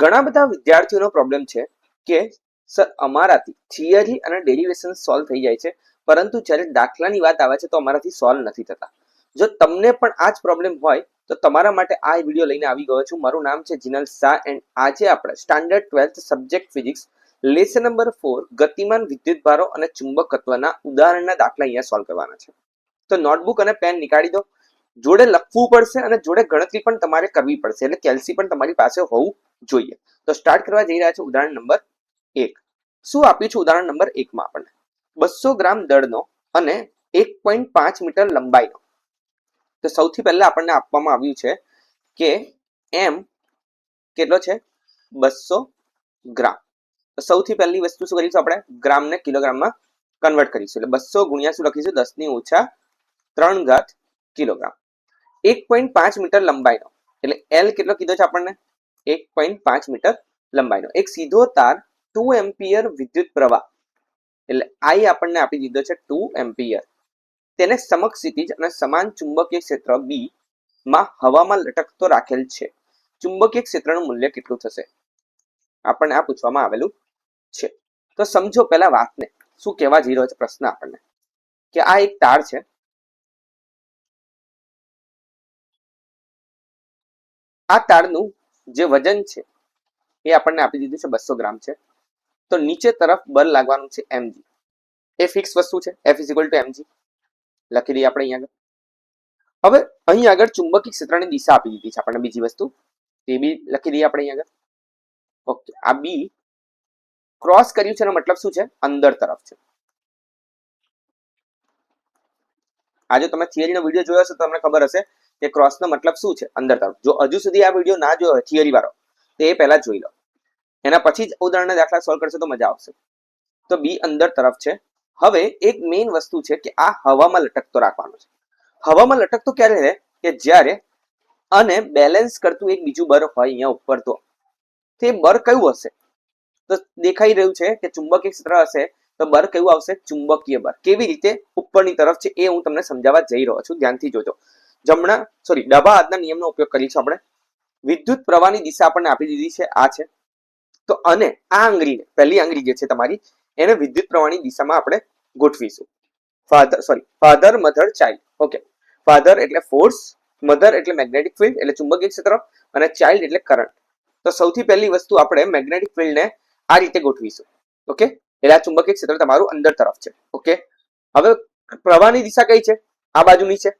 ઘણા બધા વિદ્યાર્થીઓનો પ્રોબ્લેમ છે કે સર અમારાથી થિયરી અને ડેરિવેશન સોલ્વ થઈ જાય છે, પરંતુ જ્યારે દાખલાની વાત આવે છે તો અમારાથી સોલ્વ નથી થતા. જો તમને પણ આ જ પ્રોબ્લેમ હોય તો તમારા માટે આ વિડીયો લઈને આવી ગયો છું. મારું નામ છે જીનલ શાહ એન્ડ આજે આપણે standard 12th subject physics lesson number 4 ગતિમાન વિદ્યુતભારો અને ચુંબકત્વના ઉદાહરણના દાખલા અહીંયા સોલ્વ કરવાના છે. તો નોટબુક અને પેન નીકાળી દો. જોડે લખવું પડશે અને જોડે ગણતરી પણ તમારે કરવી પડશે, એટલે કેલ્સી પણ તમારી પાસે હોવું જોઈએ. તો સ્ટાર્ટ કરવા જઈ રહ્યા છે ઉદાહરણ નંબર 1. શું આપ્યું છે ઉદાહરણ નંબર 1 માં આપણને? 200 ગ્રામ દળનો અને 1.5 મીટર લંબાઈનો. તો સૌથી પહેલા આપણને આપવામાં આવ્યું છે કે એમ કેટલો છે? 200 ગ્રામ. તો સૌથી પહેલી વસ્તુ શું કરીશું? આપણે ગ્રામને કિલોગ્રામમાં કન્વર્ટ કરીશું. એટલે 200 ગુણ્યા શું લખીશું? 10 ની -3 કિલોગ્રામ. 1.5 મીટર લંબાઈનો એટલે એલ કેટલો કીધો છે આપણને? 1.5 મીટર લંબાઈનો એક સીધો તાર 2 એમ્પિયર વિદ્યુત પ્રવાહ એટલે આઈ આપણને આપી દીધો છે 2 એમ્પિયર. તેને સમક્ષિતિજ અને સમાન ચુંબકીય ક્ષેત્ર બી માં હવામાં લટકતો રાખેલ છે. ચુંબકીય ક્ષેત્રનું મૂલ્ય કેટલું થશે? આપણને આ પૂછવામાં આવેલું છે. તો સમજો પહેલા વાતને. શું કહેવા જઈ રહ્યો છે પ્રશ્ન આપણને? કે આ એક તાર છે. આ તારનું જે વજન છે એ આપણને આપી દીધું છે 200 ગ્રામ છે. તો નીચે તરફ બળ લાગવાનું છે mg. એ ફિક્સ વસ્તુ છે. F = mg લખી દઈએ આપણે અહીંયા આગળ. હવે અહીં આગળ ચુંબકીય ક્ષેત્રની દિશા આપી દીધી છે આપણને. બીજી વસ્તુ તે બી લખી દઈએ આપણે અહીંયા આગળ. ઓકે, આ બી ક્રોસ કર્યું છે એનો મતલબ શું છે? અંદર તરફ છે. આજે તમે થિયરીનો વિડીયો જોયો હશે તો તમને ખબર હશે કે ક્રોસનો મતલબ શું છે? અંદર તરફ. જો હજુ સુધી આ વિડીયો ના જોયો હોય થિયરી વાળો તો એ પહેલા જોઈ લો, એના પછી જ ઉદાહરણના દાખલા સોલ્વ કરશો તો મજા આવશે. તો બી અંદર તરફ છે. હવે એક મેઇન વસ્તુ છે કે આ હવામાં લટકતો રાખવાનો છે. હવામાં લટકતો ક્યારે રહે? કે જ્યારે અને બેલેન્સ કરતું એક બીજું બળ હોય અહીંયા ઉપર. તો તે બળ કયું હશે? તો દેખાઈ રહ્યું છે કે ચુંબકીય ક્ષેત્ર હશે તો બળ કયું આવશે? ચુંબકીય બળ. કેવી રીતે? ઉપરની તરફ છે એ હું તમને સમજાવવા જઈ રહ્યો છું, ધ્યાનથી જોજો. ડાબા હાથના નિયમનો ઉપયોગ કરીશું આપણે. વિદ્યુત પ્રવાહની દિશા આપણને આપી દીધી છે, આ છે. તો અને આ આંગળીને, પહેલી આંગળી જે છે તમારી, એને વિદ્યુત પ્રવાહની દિશામાં આપણે ગોઠવીશું. Father mother child. Okay, father એટલે ફોર્સ, મધર એટલે મેગ્નેટિક ફિલ્ડ એટલે ચુંબકીય ક્ષેત્ર, અને ચાઇલ્ડ એટલે કરંટ. તો સૌથી પહેલી વસ્તુ આપણે મેગ્નેટિક ફિલ્ડને આ રીતે ગોઠવીશું. ઓકે, એટલે આ ચુંબકીય ક્ષેત્ર તમારું અંદર તરફ છે. ઓકે, હવે પ્રવાહની દિશા કઈ છે? આ બાજુની છે.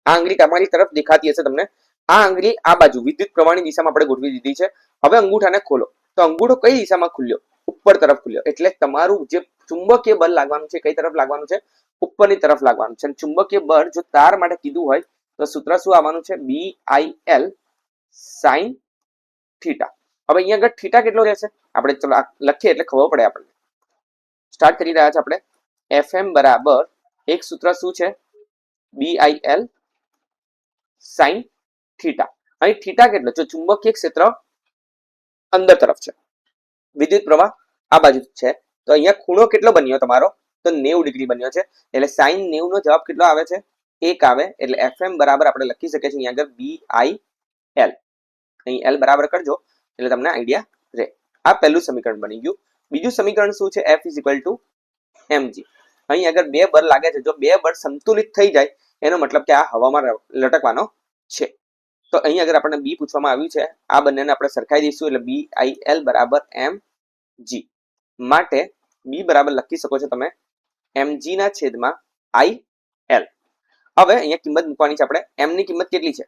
આ આંગળી તમારી તરફ દેખાતી હશે તમને. આ આંગળી આ બાજુ વિદ્યુત પ્રવાહની દિશામાં આપણે ગોઠવી દીધી છે. હવે અંગૂઠાને ખોલો. તો અંગૂઠો કઈ દિશામાં ખુલ્યો? ઉપર તરફ ખુલ્યો. એટલે તમારું જે ચુંબકીય બળ લાગવાનું છે કઈ તરફ લાગવાનું છે? ઉપરની તરફ લાગવાનું છે. ચુંબકીય બળ જો તાર માટે કીધું હોય તો સૂત્ર શું આવવાનું છે? BIL sin theta. હવે અહીંયા આગળ થીટા કેટલો રહેશે? આપણે ચલો લખીએ એટલે ખબર પડે આપણને. સ્ટાર્ટ કરી રહ્યા છે આપણે. FM બરાબર એક સૂત્ર શું છે? BIL sin theta. અહીં થીટા કેટલો? જો ચુંબકીય ક્ષેત્ર અંદર તરફ છે, વિદ્યુત પ્રવાહ આ બાજુ છે, તો અહીંયા ખૂણો કેટલો બન્યો તમારો? તો 90 ડિગ્રી બન્યો છે. એટલે sin 90 નો જવાબ કેટલો આવે છે? 1 આવે. એટલે FM બરાબર આપણે લખી શકીએ છીએ અહીંયા આગળ BIL. અહીં L બરાબર કરજો એટલે તમને આઈડિયા રહે. આ પહેલું સમીકરણ બની ગયું. બીજું સમીકરણ શું છે? F = mg. અહીં આગળ બે બળ લાગે છે. જો બે બળ સંતુલિત થઈ જાય એનો મતલબ કે આ હવામાં લટકવાનો છે. તો અહીં આગળ આપણને બી પૂછવામાં આવ્યું છે. આ બંનેને આપણે સરખાઈ દઈશું એટલે BIL બરાબર mg. માટે બી બરાબર લખી શકો છો તમે mg ના છેદમાં IL. હવે અહીંયા કિંમત મૂકવાની છે આપણે. m ની કિંમત કેટલી છે?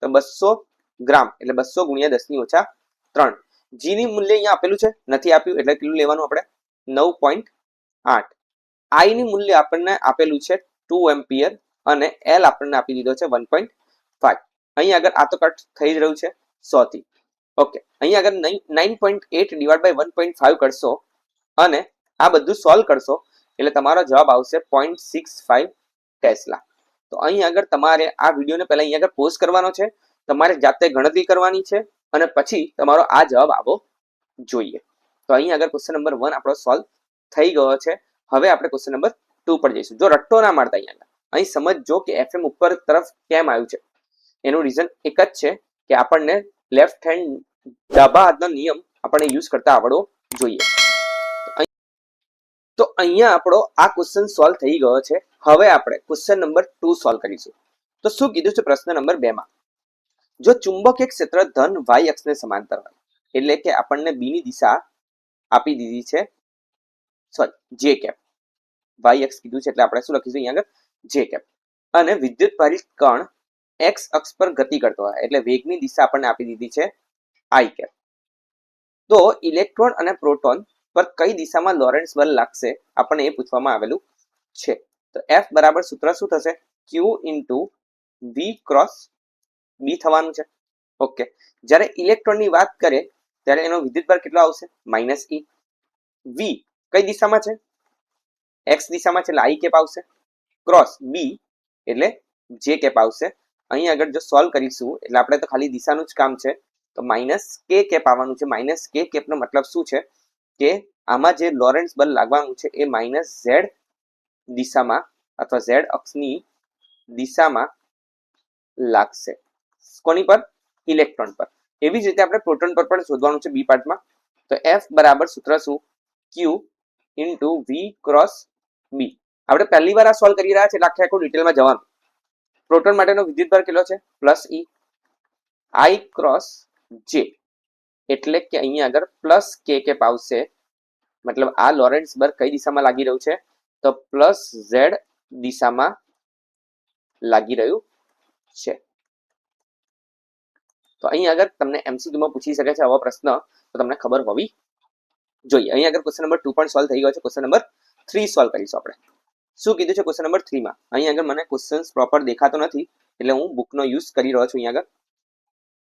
તો 200 ગ્રામ એટલે 200 ગુણ્યા 10 ની -3. g ની મૂલ્ય અહીંયા આપેલું છે, નથી આપ્યું એટલે કેટલું લેવાનું આપણે? 9.8. i ની મૂલ્ય આપણને આપેલું છે 2 એમ્પિયર અને l આપણને આપી દીધો છે 1.5. અહીં આગળ આ તો કટ થઈ રહ્યું છે 100 થી. ઓકે, અહીં આગળ 9.8 / 1.5 કરશો અને આ બધું સોલ્વ કરશો એટલે તમારો જવાબ આવશે 0.65 ટેસ્લા. તો અહીં આગળ તમારે આ વિડીયોને પહેલા અહીં આગળ પોઝ કરવાનો છે, તમારે જાતે ગણતરી કરવાની છે અને પછી તમારો આ જવાબ આવવો જોઈએ. તો અહીં આગળ ક્વેશ્ચન નંબર 1 આપણો સોલ્વ થઈ ગયો છે. હવે આપણે ક્વેશ્ચન નંબર 2 પર જઈશું. જો રટ્ટો ના મારતા અહીં સમજજો કે FM ઉપર તરફ કેમ આવ્યું છે. એનું રીઝન એક જ છે કે આપણને લેફ્ટ હેન્ડ ડાબા હાથનો નિયમ આપણે યુઝ કરતા આવડવો જોઈએ. તો અહીંયા આપણો આ ક્વેશ્ચન સોલ્વ થઈ ગયો છે. હવે આપણે ક્વેશ્ચન નંબર 2 સોલ્વ કરીશું. તો શું કીધું છે પ્રશ્ન નંબર 2 માં, જો ચુંબકીય ક્ષેત્ર ધન y અક્ષને સમાંતર હોય, એટલે કે આપણને બી ની દિશા આપી દીધી છે, સોરી જે કેપ, y અક્ષ કીધું છે એટલે આપણે શું લખીશું અહીંયા આગળ જે કેપ, અને વિદ્યુત ભારિત કણ x અક્ષ પર ગતિ કરતો હોય એટલે વેગની દિશા આપણને આપી દીધી છે i કેપ. તો ઇલેક્ટ્રોન અને પ્રોટોન પર કઈ દિશામાં લોરેન્ટ્ઝ બળ લાગશે આપણને એ પૂછવામાં આવેલું છે. તો F બરાબર સૂત્ર શું થશે? Q into V cross B થવાનું છે. ઓકે, જ્યારે ઇલેક્ટ્રોનની વાત કરીએ ત્યારે એનો વિદ્યુતભાર કેટલો આવશે? -e. V કઈ દિશામાં છે? x દિશામાં છે એટલે i કેપ આવશે, ક્રોસ B એટલે j કેપ આવશે. અહીં આગળ જો સોલ્વ કરીશું એટલે આપણે તો ખાલી દિશાનું જ કામ છે, તો -k કેપ આવવાનું છે. -k કેપ નો મતલબ શું છે કે આમાં જે લોરેન્ટ્ઝ બળ લાગવાનું છે એ -z દિશામાં અથવા z અક્ષની દિશામાં લાગશે. કોની પર? ઇલેક્ટ્રોન પર. એવી જ રીતે આપણે પ્રોટોન પર પણ શોધવાનું છે બી પાર્ટમાં. તો F બરાબર સૂત્ર શું? Q into V cross B. આપણે પહેલી વાર આ સોલ્વ કરી રહ્યા છે એટલે આખે આખું ડિટેલમાં જવાનું. પ્રોટોન માટેનો વિદ્યુતભાર કેટલો છે? +e. I ક્રોસ J એટલે કે અહીંયા આગળ +k કેપ આવશે. મતલબ આ લોરેન્ટ્ઝ બળ કઈ દિશામાં લાગી રહ્યું છે? તો +z દિશામાં લાગી રહ્યું છે. તો અહીં આગળ તમને એમસીક્યુમાં પૂછી શકે છે આવો પ્રશ્ન, તો તમને ખબર હોવી જોઈએ. અહીં આગળ ક્વેશ્ચન નંબર 2 પણ સોલ્વ થઈ ગયો છે. ક્વેશ્ચન નંબર 3 સોલ્વ કરીશું આપણે. શું કીધું છે ક્વેશ્ચન નંબર 3 માં? અહીં આગળ મને ક્વેશ્ચન્સ પ્રોપર દેખાતો નથી એટલે હું બુકનો યુઝ કરી રહ્યો છું અહીં આગળ.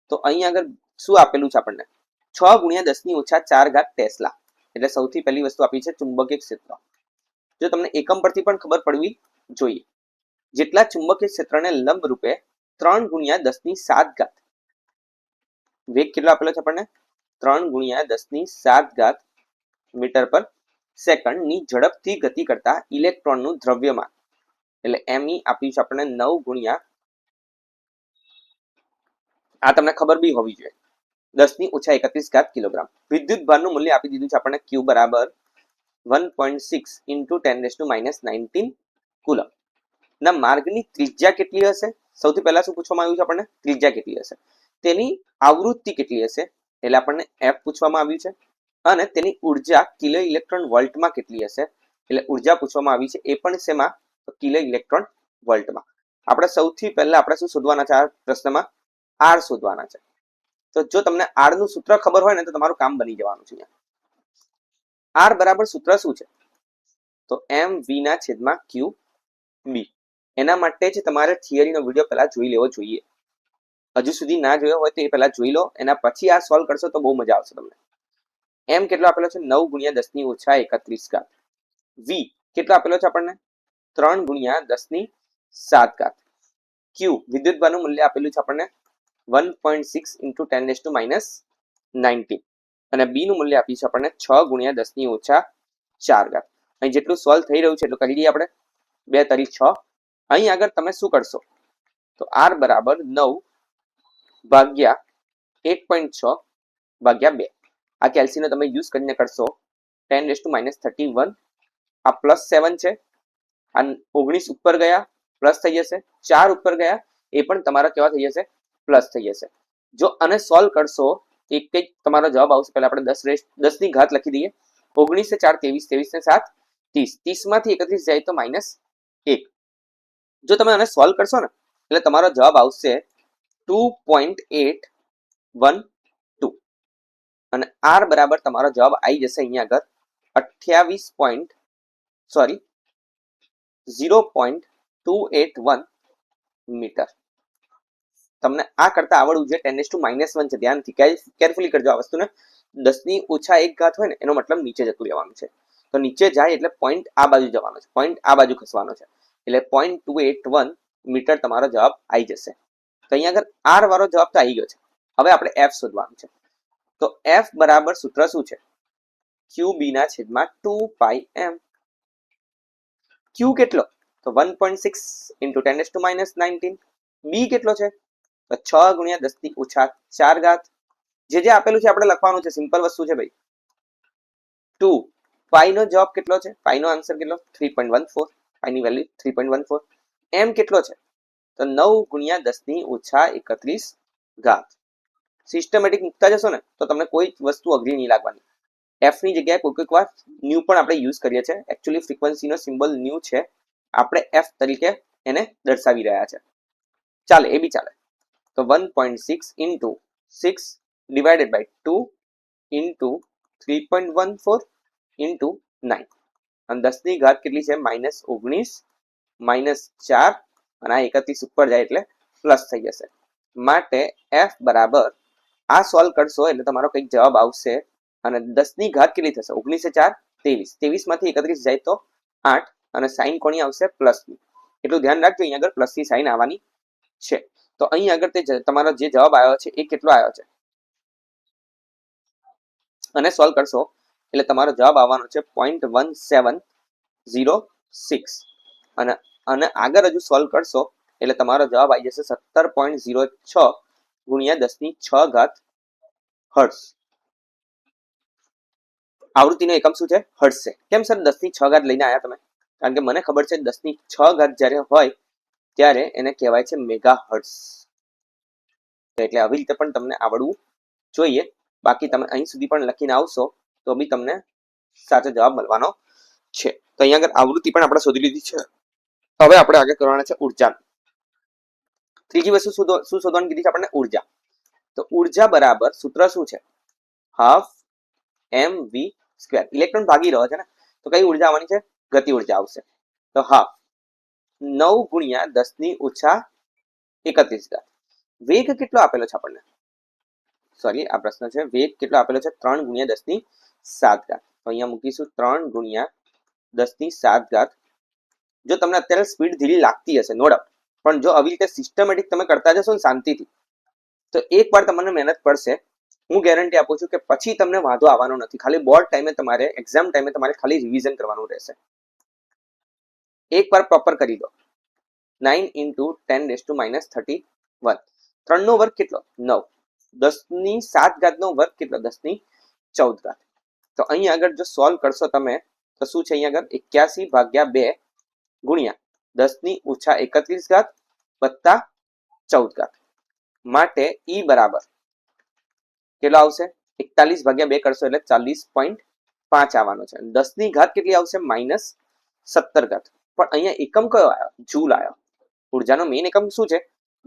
તો અહીં આગળ શું આપેલું છે આપણને? 6 × 10⁻⁴ ટેસ્લા. એટલે સૌથી પહેલી વસ્તુ આપી છે ચુંબકીય ક્ષેત્ર. જો તમને એકમ પરથી પણ ખબર પડવી જોઈએ. જેટલા ચુંબકીય ક્ષેત્રને લંબ રૂપે 3 × 10⁷ વેગ કેટલો આપેલો છે આપણને? 3 × 10⁷ મીટર પર સેકન્ડ ની ઝડપથી ગતિ કરતા ઇલેક્ટ્રોનનું દ્રવ્યમાન એટલે me આપ્યું છે આપણને 9 × આ તમને ખબર બી હોવી જોઈએ 10⁻31 કિલોગ્રામ. વિદ્યુત ભારનું મૂલ્ય આપી દીધું છે આપણને Q બરાબર 1.6 × 10⁻⁹ કુલમ. ના માર્ગની ત્રિજ્યા કેટલી હશે? સૌથી પહેલા શું પૂછવામાં આવ્યું છે આપણને? ત્રિજ્યા કેટલી હશે. તેની આવૃત્તિ કેટલી હશે એટલે આપણને F પૂછવામાં આવ્યું છે. અને તેની ઉર્જા કિલો ઇલેક્ટ્રોન વોલ્ટમાં કેટલી હશે એટલે ઉર્જા પૂછવામાં આવી છે. એ પણ શેમાં? તો કિલો ઇલેક્ટ્રોન વોલ્ટમાં. આપણે સૌથી પહેલા આપણે શું શોધવાના છે આ પ્રશ્નમાં? R શોધવાના છે. તો જો તમને R નું સૂત્ર ખબર હોય ને તો તમારું કામ બની જવાનું છે. R બરાબર સૂત્ર શું છે? તો mv/q_b. એના માટે જ તમારે થિયરીનો વિડીયો પહેલા જોઈ લેવો જોઈએ. હજુ સુધી ના જોયો હોય તો એ પહેલા જોઈ લો, એના પછી આ સોલ્વ કરશો તો બહુ મજા આવશે તમને. m કેટલો આપેલો છે? 9 × 10⁻31. v કેટલો આપેલો છે આપણને? 3 × 10⁷. q વિદ્યુતભારનું મૂલ્ય આપેલું છે આપણને 1.6 × 10⁻⁹ અને b નું મૂલ્ય આપ્યું છે આપણને 6 × 10⁴. અહીં જેટલું સોલ્વ થઈ રહ્યું છે એટલું કરી દઈએ આપણે. 2 × 6. અહીં આગળ તમે શું કરશો? તો r બરાબર 9 / 1.6 / 2. આ કેલ્સીનો તમે યુઝ કરીને કરશો 10⁻31. આ +7 છે, આ 19 ઉપર ગયા પ્લસ થઈ જશે, 4 ઉપર ગયા એ પણ તમારા કેવા થઈ જશે? પ્લસ થઈ જશે. જો આને સોલ્વ કરશો એક કંઈક તમારો જવાબ આવશે. પહેલા આપણે 10 ની ઘાત લખી દઈએ. 19 × 4 = 23, 23 × 7 = 30, 30 માંથી 31 જાય તો -1. જો તમે આને સોલ્વ કરશો ને એટલે તમારો જવાબ આવશે 2.812 અને R બરાબર તમારો જવાબ આવી જશે અહીંયા આગળ 0.281 મીટર. તમને આ કરતા આવડવું છે 10⁻⁻1 છે. ધ્યાનથી કેરફુલી કરજો આ વસ્તુને. 10⁻⁻1 હોય ને એનો મતલબ નીચે જતું રહેવાનું છે. તો નીચે જાય એટલે પોઈન્ટ આ બાજુ જવાનો છે, પોઈન્ટ આ બાજુ ખસવાનો છે એટલે 0.281 મીટર તમારો જવાબ આવી જશે. તો અહીંયા આગળ R વાળો જવાબ તો આવી ગયો છે. હવે આપણે F શોધવાનું છે. તો F બરાબર સૂત્ર શું છે? QB/2πm. Q કેટલો? તો 1.6 × 10⁻⁹. B કેટલો છે? તો 6 × 10⁻⁴. જે આપેલું છે આપણે લખવાનું છે, સિમ્પલ વસ્તુ છે ભાઈ. 2 પાઈ નો જવાબ કેટલો છે? પાઈ નો આન્સર કેટલો? 3.14. પાઈ ની વેલ્યુ 3.14. એમ કેટલો છે? તો 9 ગુણ્યા 10 ની ઓછા 31 ઘાત. સિસ્ટમેટિક મૂકતા જશો ને તો તમને કોઈ વસ્તુ અઘરી નહીં લાગવાની. એફ ની જગ્યાએ કોઈક વાર ન્યુ પણ આપણે યુઝ કરીએ છીએ. એકચ્યુઅલી ફ્રીક્વન્સીનો સિમ્બોલ ન્યુ છે, આપણે એફ તરીકે એને દર્શાવી રહ્યા છે. ચાલે, એ બી ચાલે. તો 1.6 into 6 divided by 2 into 3.14 into 9. અને 10 ની ઘાત કેટલી છે? -19 -4 અને આ 31 ઉપર જાય એટલે પ્લસ થઈ જશે. માટે એફ બરાબર આ સોલ્વ કરશો એટલે તમારો કંઈક જવાબ આવશે. અને 10 ની ઘાત કેટલી થશે? 19 4 23. 23 માંથી 31 જાય તો 8 અને સાઈન કોની આવશે? પ્લસ ની. એટલું ધ્યાન રાખજો, અહીંયા આગળ પ્લસ ની સાઈન આવવાની છે. તો અહીં આગળ તે તમારો જે જવાબ આવ્યો છે એ કેટલો આવ્યો છે અને સોલ્વ કરશો એટલે તમારો જવાબ આવવાનો છે 0.1706. અને અને આગળ હજુ સોલ્વ કરશો એટલે તમારો જવાબ આવી જશે 17.06 ગુણ્યા 10 ની 6 ઘાત હર્ટ્ઝ. આવૃત્તિનો એકમ શું છે? હર્ટ્ઝ છે. કેમ સર 10 ની 6 ઘાત લઈને આવ્યા તમે? કારણ કે મને ખબર છે 10 ની 6 ઘાત જ્યારે હોય ત્યારે એને કહેવાય છે મેગા હર્ટ્ઝ. એટલે આવી રીતે પણ તમને આવડવું જોઈએ. બાકી તમે અહીં સુધી પણ લખીને આવશો તો બી તમને સાચો જવાબ મળવાનો છે. તો અહીંયા આગળ આવૃત્તિ પણ આપણે શોધી લીધી છે. હવે આપણે આગળ કરવાના છે ઉર્જા. ત્રીજી વસ્તુ શું શોધવાની કીધી છે આપણને? ઉર્જા. તો ઉર્જા બરાબર સૂત્ર શું છે? Half mv square. ઇલેક્ટ્રોન ભાગી રહ્યો છે ને, તો કઈ ઉર્જા આવવાની છે? ગતિ ઉર્જા આવશે. તો હાફ 9 ગુણ્યા 10 ની ઓછા 31 ઘાત. વેગ કેટલો આપેલો છે આપણને? સોરી, આ પ્રશ્ન છે. વેગ કેટલો આપેલો છે? 3 ગુણ્યા 10 ની 7 ઘાત. તો અહીંયા મૂકીશું 3 ગુણ્યા 10 ની 7 ઘાત. જો તમને અત્યારે સ્પીડ ધીરી લાગતી હશે નો ડાઉટ, પણ જો આવી રીતે સિસ્ટમેટિક તમે કરતા જશો ને શાંતિથી, તો એકવાર તમને મહેનત પડશે. હું ગેરંટી આપું છું કે પછી તમને વાંધો આવવાનો નથી. ખાલી બોર્ડ ટાઈમે તમારે, એક્ઝામ ટાઈમે તમારે ખાલી રિવિઝન કરવાનું રહેશે. એકવાર પ્રોપર કરી દો. 9 ઇન્ટુ 10⁻³ 3 નો વર્ગ કેટલો? 9. 10 ની 7 ઘાત નો વર્ગ કેટલો? 10 ની 14 ઘાત. તો અહીં આગળ જો સોલ્વ કરશો તમે તો શું છે? અહીંયા આગળ 81/2 ગુણ્યા 10 ની ઓછા 31 ઘાત વત્તા 14 ઘાત. માટે ઈ બરાબર કેટલો આવશે? 41/2 કરશો એટલે 40.5 આવવાનો છે. 10 ની ઘાત કેટલી આવશે? -17 ઘાત. પણ અહીંયા એકમ કયો આવ્યો? જૂલ આવ્યો. ઉર્જાનો મેઇન એકમ શું છે?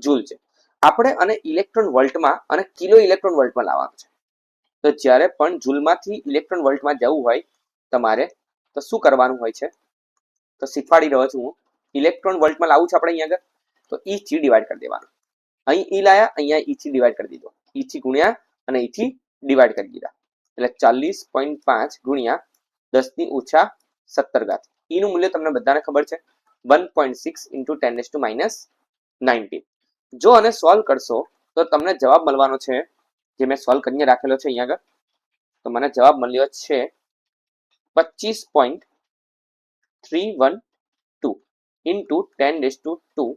જૂલ છે. આપણે અને ઇલેક્ટ્રોન વોલ્ટમાં અને કિલો ઇલેક્ટ્રોન વોલ્ટમાં લાવવાનું છે. તો જ્યારે પણ જૂલમાંથી ઇલેક્ટ્રોન વોલ્ટમાં જવું હોય તમારે તો શું કરવાનું હોય છે? તો શીખવાડી રહ્યો છું હું. ઇલેક્ટ્રોન વોલ્ટમાં લાવવું છે આપણે અહીંયા આગળ, તો ઈ થી ડિવાઈડ કરી દેવાનું. અહીં ઈ લાયા, અહીંયા ઈ થી ડિવાઈડ કરી દીધો. ઈ થી ગુણ્યા અને ઈ થી ડિવાઈડ કરી દીધા. એટલે 40.5 ગુણ્યા 10 ની ઓછા 17 ઘાત. ઈ નું મૂલ્ય તમને બધાને ખબર છે, 1.6 ઇન્ટુ 10⁻19. જો આને સોલ્વ કરશો તો તમને જવાબ મળવાનો છે, જે મેં સોલ્વ કરીને રાખેલો છે અહીંયા આગળ. તો મને જવાબ મળ્યો છે 25.312 ઇન્ટુ 10⁻²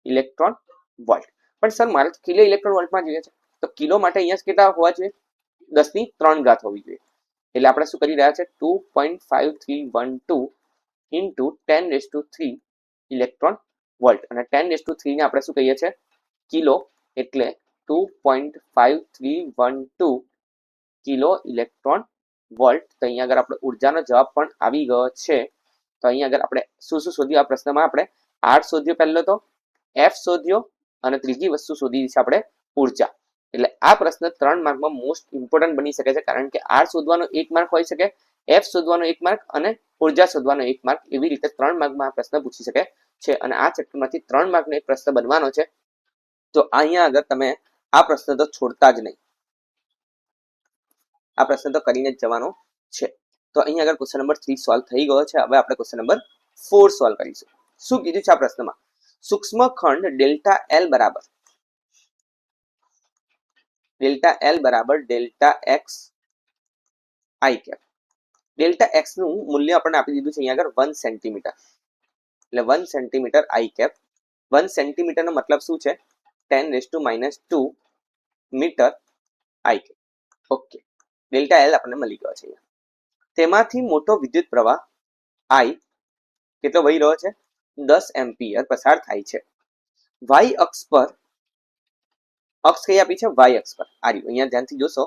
ઇલેક્ટ્રોન વોલ્ટ. પણ સર મારે કિલો ઇલેક્ટ્રોન વોલ્ટમાં જોઈએ છે, તો કિલો માટે અહીંયા કેટલા હોવા જોઈએ? 10 ની 3 ઘાત હોવી જોઈએ. એટલે આપણે શું કરી રહ્યા છે? 2.5312 ઇન્ટુ 10⁻³ ઇલેક્ટ્રોન વોલ્ટ. અને 10⁻³ ને આપણે શું કહીએ છીએ? કિલો. એટલે 2.5312 કિલો ઇલેક્ટ્રોન વોલ્ટ. તો અહીંયા આગળ આપણે ઉર્જાનો જવાબ પણ આવી ગયો છે. તો અહીંયા આગળ આપણે શું શોધ્યું? આ પ્રશ્નમાં આપણે આર શોધ્યો પહેલો, તો એફ શોધ્યો, અને ત્રીજી વસ્તુ શોધી છે આપણે ઉર્જા. એટલે આ પ્રશ્ન 3 માર્કમાં મોસ્ટ ઇમ્પોર્ટન્ટ બની શકે છે, કારણ કે આર શોધવાનો 1 માર્ક હોઈ શકે, એફ શોધવાનો 1 માર્ક અને ઉર્જા શોધવાનો 1 માર્ક. એવી રીતે 3 માર્કમાં આ પ્રશ્ન પૂછી શકે છે. અને આ ચેપ્ટરમાંથી 3 માર્કનો એક પ્રશ્ન બનવાનો છે. તો અહીંયા આગળ તમે આ પ્રશ્ન તો છોડતા જ નહીં, આ પ્રશ્ન તો કરીને જ જવાનો છે. તો અહીંયા આગળ ક્વેશ્ચન નંબર 3 સોલ્વ થઈ ગયો છે. હવે આપણે ક્વેશ્ચન નંબર 4 સોલ્વ કરીશું. શું કીધું છે આ પ્રશ્નમાં? સૂક્ષ્મ ખંડ ડેલ્ટા એલ બરાબર delta X I cap. Delta X નું મૂલ્ય આપણને આપી દીધું છે અહીંયા આગળ 1 સેન્ટીમીટર. એટલે 1 સેન્ટીમીટર આઈ કેપ. 1 સેન્ટીમીટર નો મતલબ શું છે? 10⁻² metre I cap. Okay, delta L આપણને મળી ગયો છે. તેમાંથી મોટો વિદ્યુત પ્રવાહ આઈ કેટલો વહી રહ્યો છે? 10 એમ્પિયર પસાર થાય છે. વાય અક્ષ પર, અક્ષ કઈ આપી છે? વાય અક્ષ પર. આ રહ્યું, અહીંયા ધ્યાનથી જોશો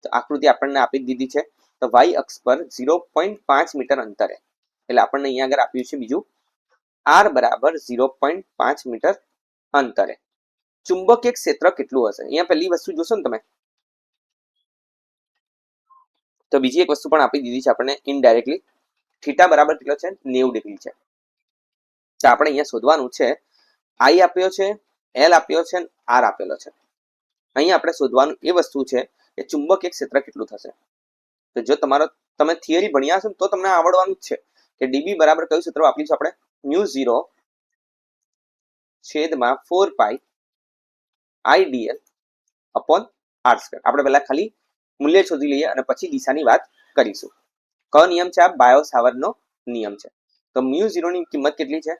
તો આકૃતિ આપણને આપી દીધી છે. તો વાય અક્ષ પર 0.5 મીટર અંતરે, એટલે આપણને અહીંયા આગળ આપ્યું છે બીજું આર બરાબર 0.5 મીટર અંતરે ચુંબકીય ક્ષેત્ર કેટલું હશે? અહીંયા પહેલી વસ્તુ જોશો ને તમે, તો બીજી એક વસ્તુ પણ આપી દીધી છે આપણને ઇનડાયરેક્ટલી. થીટા બરાબર કેટલો છે? 90 ડિગ્રી છે. તો આપણે અહીંયા શોધવાનું છે, આઈ આપ્યો છે, એલ આપ્યો છે, આર આપેલો છે. અહીંયા આપણે શોધવાનું એ વસ્તુ છે કે ચુંબકીય ક્ષેત્ર કેટલું થશે. તો જો તમે થિયરી ભણ્યા હશો તો તમને આવડવાનું જ છે કે ડીબી બરાબર કયું સૂત્ર વાપરીશું આપણે? μ0 છેદમાં 4 પાઈ આઈડીએલ અપોન આર સ્ક્વેર. આપણે પહેલા ખાલી મૂલ્ય શોધી લઈએ અને પછી દિશાની વાત કરીશું. કયો નિયમ છે? આ બાયો સાવર્ટનો નિયમ છે. તો μ0 ની કિંમત કેટલી છે?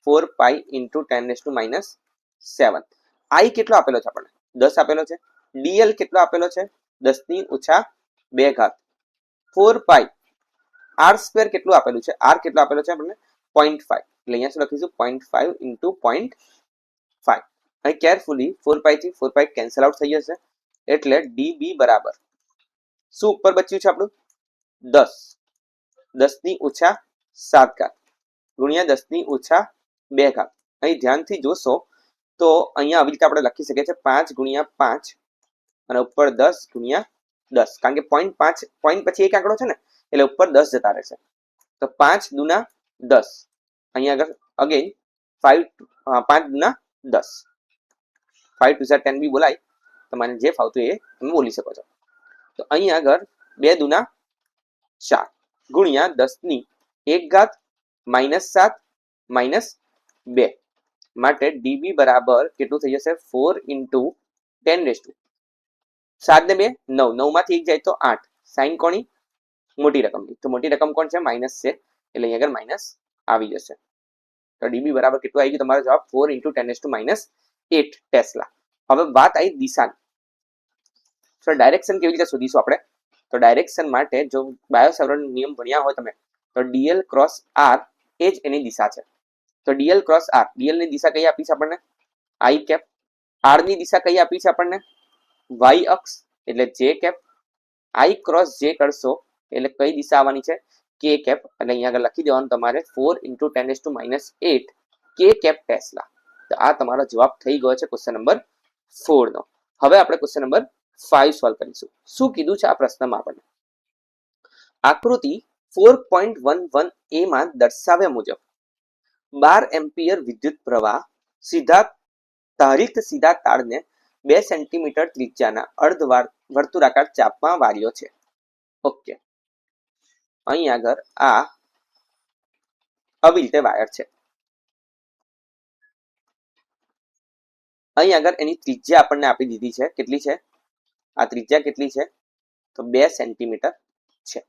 4 પાઈ ઇન્ટુ 10⁻⁷. આઈ કેટલો આપેલો છે આપણને? 10 આપેલો છે. ડીએલ કેટલો આપેલો છે? 10⁻². 4 પાઈ આર સ્ક્વેર કેટલું આપેલું છે? આર કેટલો આપેલો છે આપણને? 0.5. એટલે અહીંયા શું લખીશું? 0.5 ઇન્ટુ 0.5. અહીં કેરફુલી 4 પાઈ થી 4 પાઈ કેન્સલ આઉટ થઈ જશે, એટલે ડીબી બરાબર શું ઉપર બચ્યું છે આપણું? 10 10⁻⁷ ગુણ્યા 10⁻². અહીં ધ્યાનથી જોશો તો અહીંયા આવી રીતે આપણે લખી શકીએ છીએ 5 ગુણ્યા 5 અને ઉપર 10 ગુણ્યા 10, કારણ કે 0.5 પોઈન્ટ પછી એક આંકડો છે ને, એટલે ઉપર 10 જતા રહેશે. તો 5 દુના 10. અહીંયા આગળ અગેન 5 દુના 10. 5 2 10 બી બોલાય, તમારે જે ફાવતું એ તમે બોલી શકો છો. તો અહીંયા આગળ 2 દુના 4 ગુણ્યા 10⁻⁷ -7 માટે ડીબી બરાબર કેટલું થઈ જશે? 4 ઇન્ટુ 10⁻⁷. 7 ને 2 9, 9 માંથી 1 જાય તો 8. સાઈન કોની? મોટી રકમની. તો મોટી રકમ કોણ છે? માઇનસ છે, એટલે અહીંયા આગળ માઇનસ આવી જશે. તો ડીબી બરાબર કેટલું આવી ગયું? તમારો જવાબ 4 ઇન્ટુ 10⁻⁸ ટેસ્લા. હવે વાત આવી દિશાની. તો ડાયરેક્શન કેવી રીતે શોધીશું આપણે? તો ડાયરેક્શન માટે જો બાયો સાવર્ટનો નિયમ ભણ્યા હોય તમે, તો ડીએલ ક્રોસ આર એ જ એની દિશા છે. તો ડીએલ ક્રોસ આર, ડીએલ ની દિશા કઈ આપી છે આપણને? આઈ કેપ. આર ની દિશા કઈ આપી છે આપણને? વાય અક્ષ, એટલે જે કેપ. આઈ ક્રોસ જે કરશો એટલે કઈ દિશા આવવાની છે? કે કેપ. એટલે અહીંયા આગળ લખી દેવાનું તમારે 4 ઇન્ટુ 10⁻⁸ કે કેપ ટેસ્લા. તો આ તમારો જવાબ થઈ ગયો છે ક્વેશ્ચન નંબર 4 નો. હવે આપણે ક્વેશ્ચન નંબર 5 સોલ્વ કરીશું. શું કીધું છે આ પ્રશ્નમાં આપણને? આકૃતિ 4.11 એ માં દર્શાવ્યા મુજબ 12 એમ્પિયર વિદ્યુત પ્રવાહ ધારિત સીધા તારને 2 સેન્ટીમીટર ત્રિજ્યાના અર્ધ વર્તુળાકાર ચાપમાં વાર્યો છે. ઓકે, અહીં આગળ આ આવી રીતે વાયર છે. અહીં આગળ એની ત્રિજ્યા આપણને આપી દીધી છે. કેટલી છે આ ત્રિજ્યા? કેટલી છે? તો 2 સેન્ટીમીટર છે.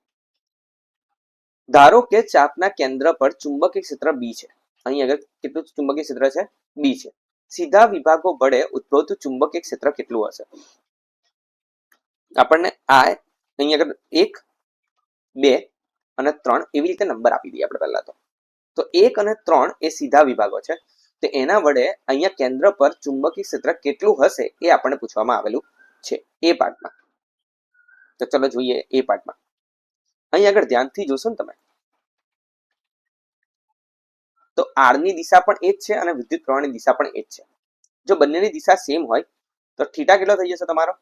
ધારો કે ચાપના કેન્દ્ર પર ચુંબકીય ક્ષેત્ર બી છે. અહીં આગળ કેટલું ચુંબકીય ક્ષેત્ર છે? બી છે. સીધા વિભાગો વડે ઉદ્ભવતું ચુંબકીય ક્ષેત્ર કેટલું હશે? આપણને આ અહીં આગળ 1, 2 અને 3 એવી રીતે નંબર આપી દઈએ આપણે પહેલા. તો 1 અને 3 એ સીધા વિભાગો છે. તો એના વડે અહીંયા કેન્દ્ર પર ચુંબકીય ક્ષેત્ર કેટલું હશે એ આપણને પૂછવામાં આવેલું છે એ પાર્ટમાં. તો ચલો જોઈએ એ પાર્ટમાં. અહીં આગળ ધ્યાનથી જોશો ને તમે, તો આર ની દિશા પણ એ જ છે અને વિદ્યુત પ્રવાહની દિશા પણ એ જ છે. જો બંનેની દિશા સેમ હોય તો થીટા કેટલો થઈ જશે તમારો?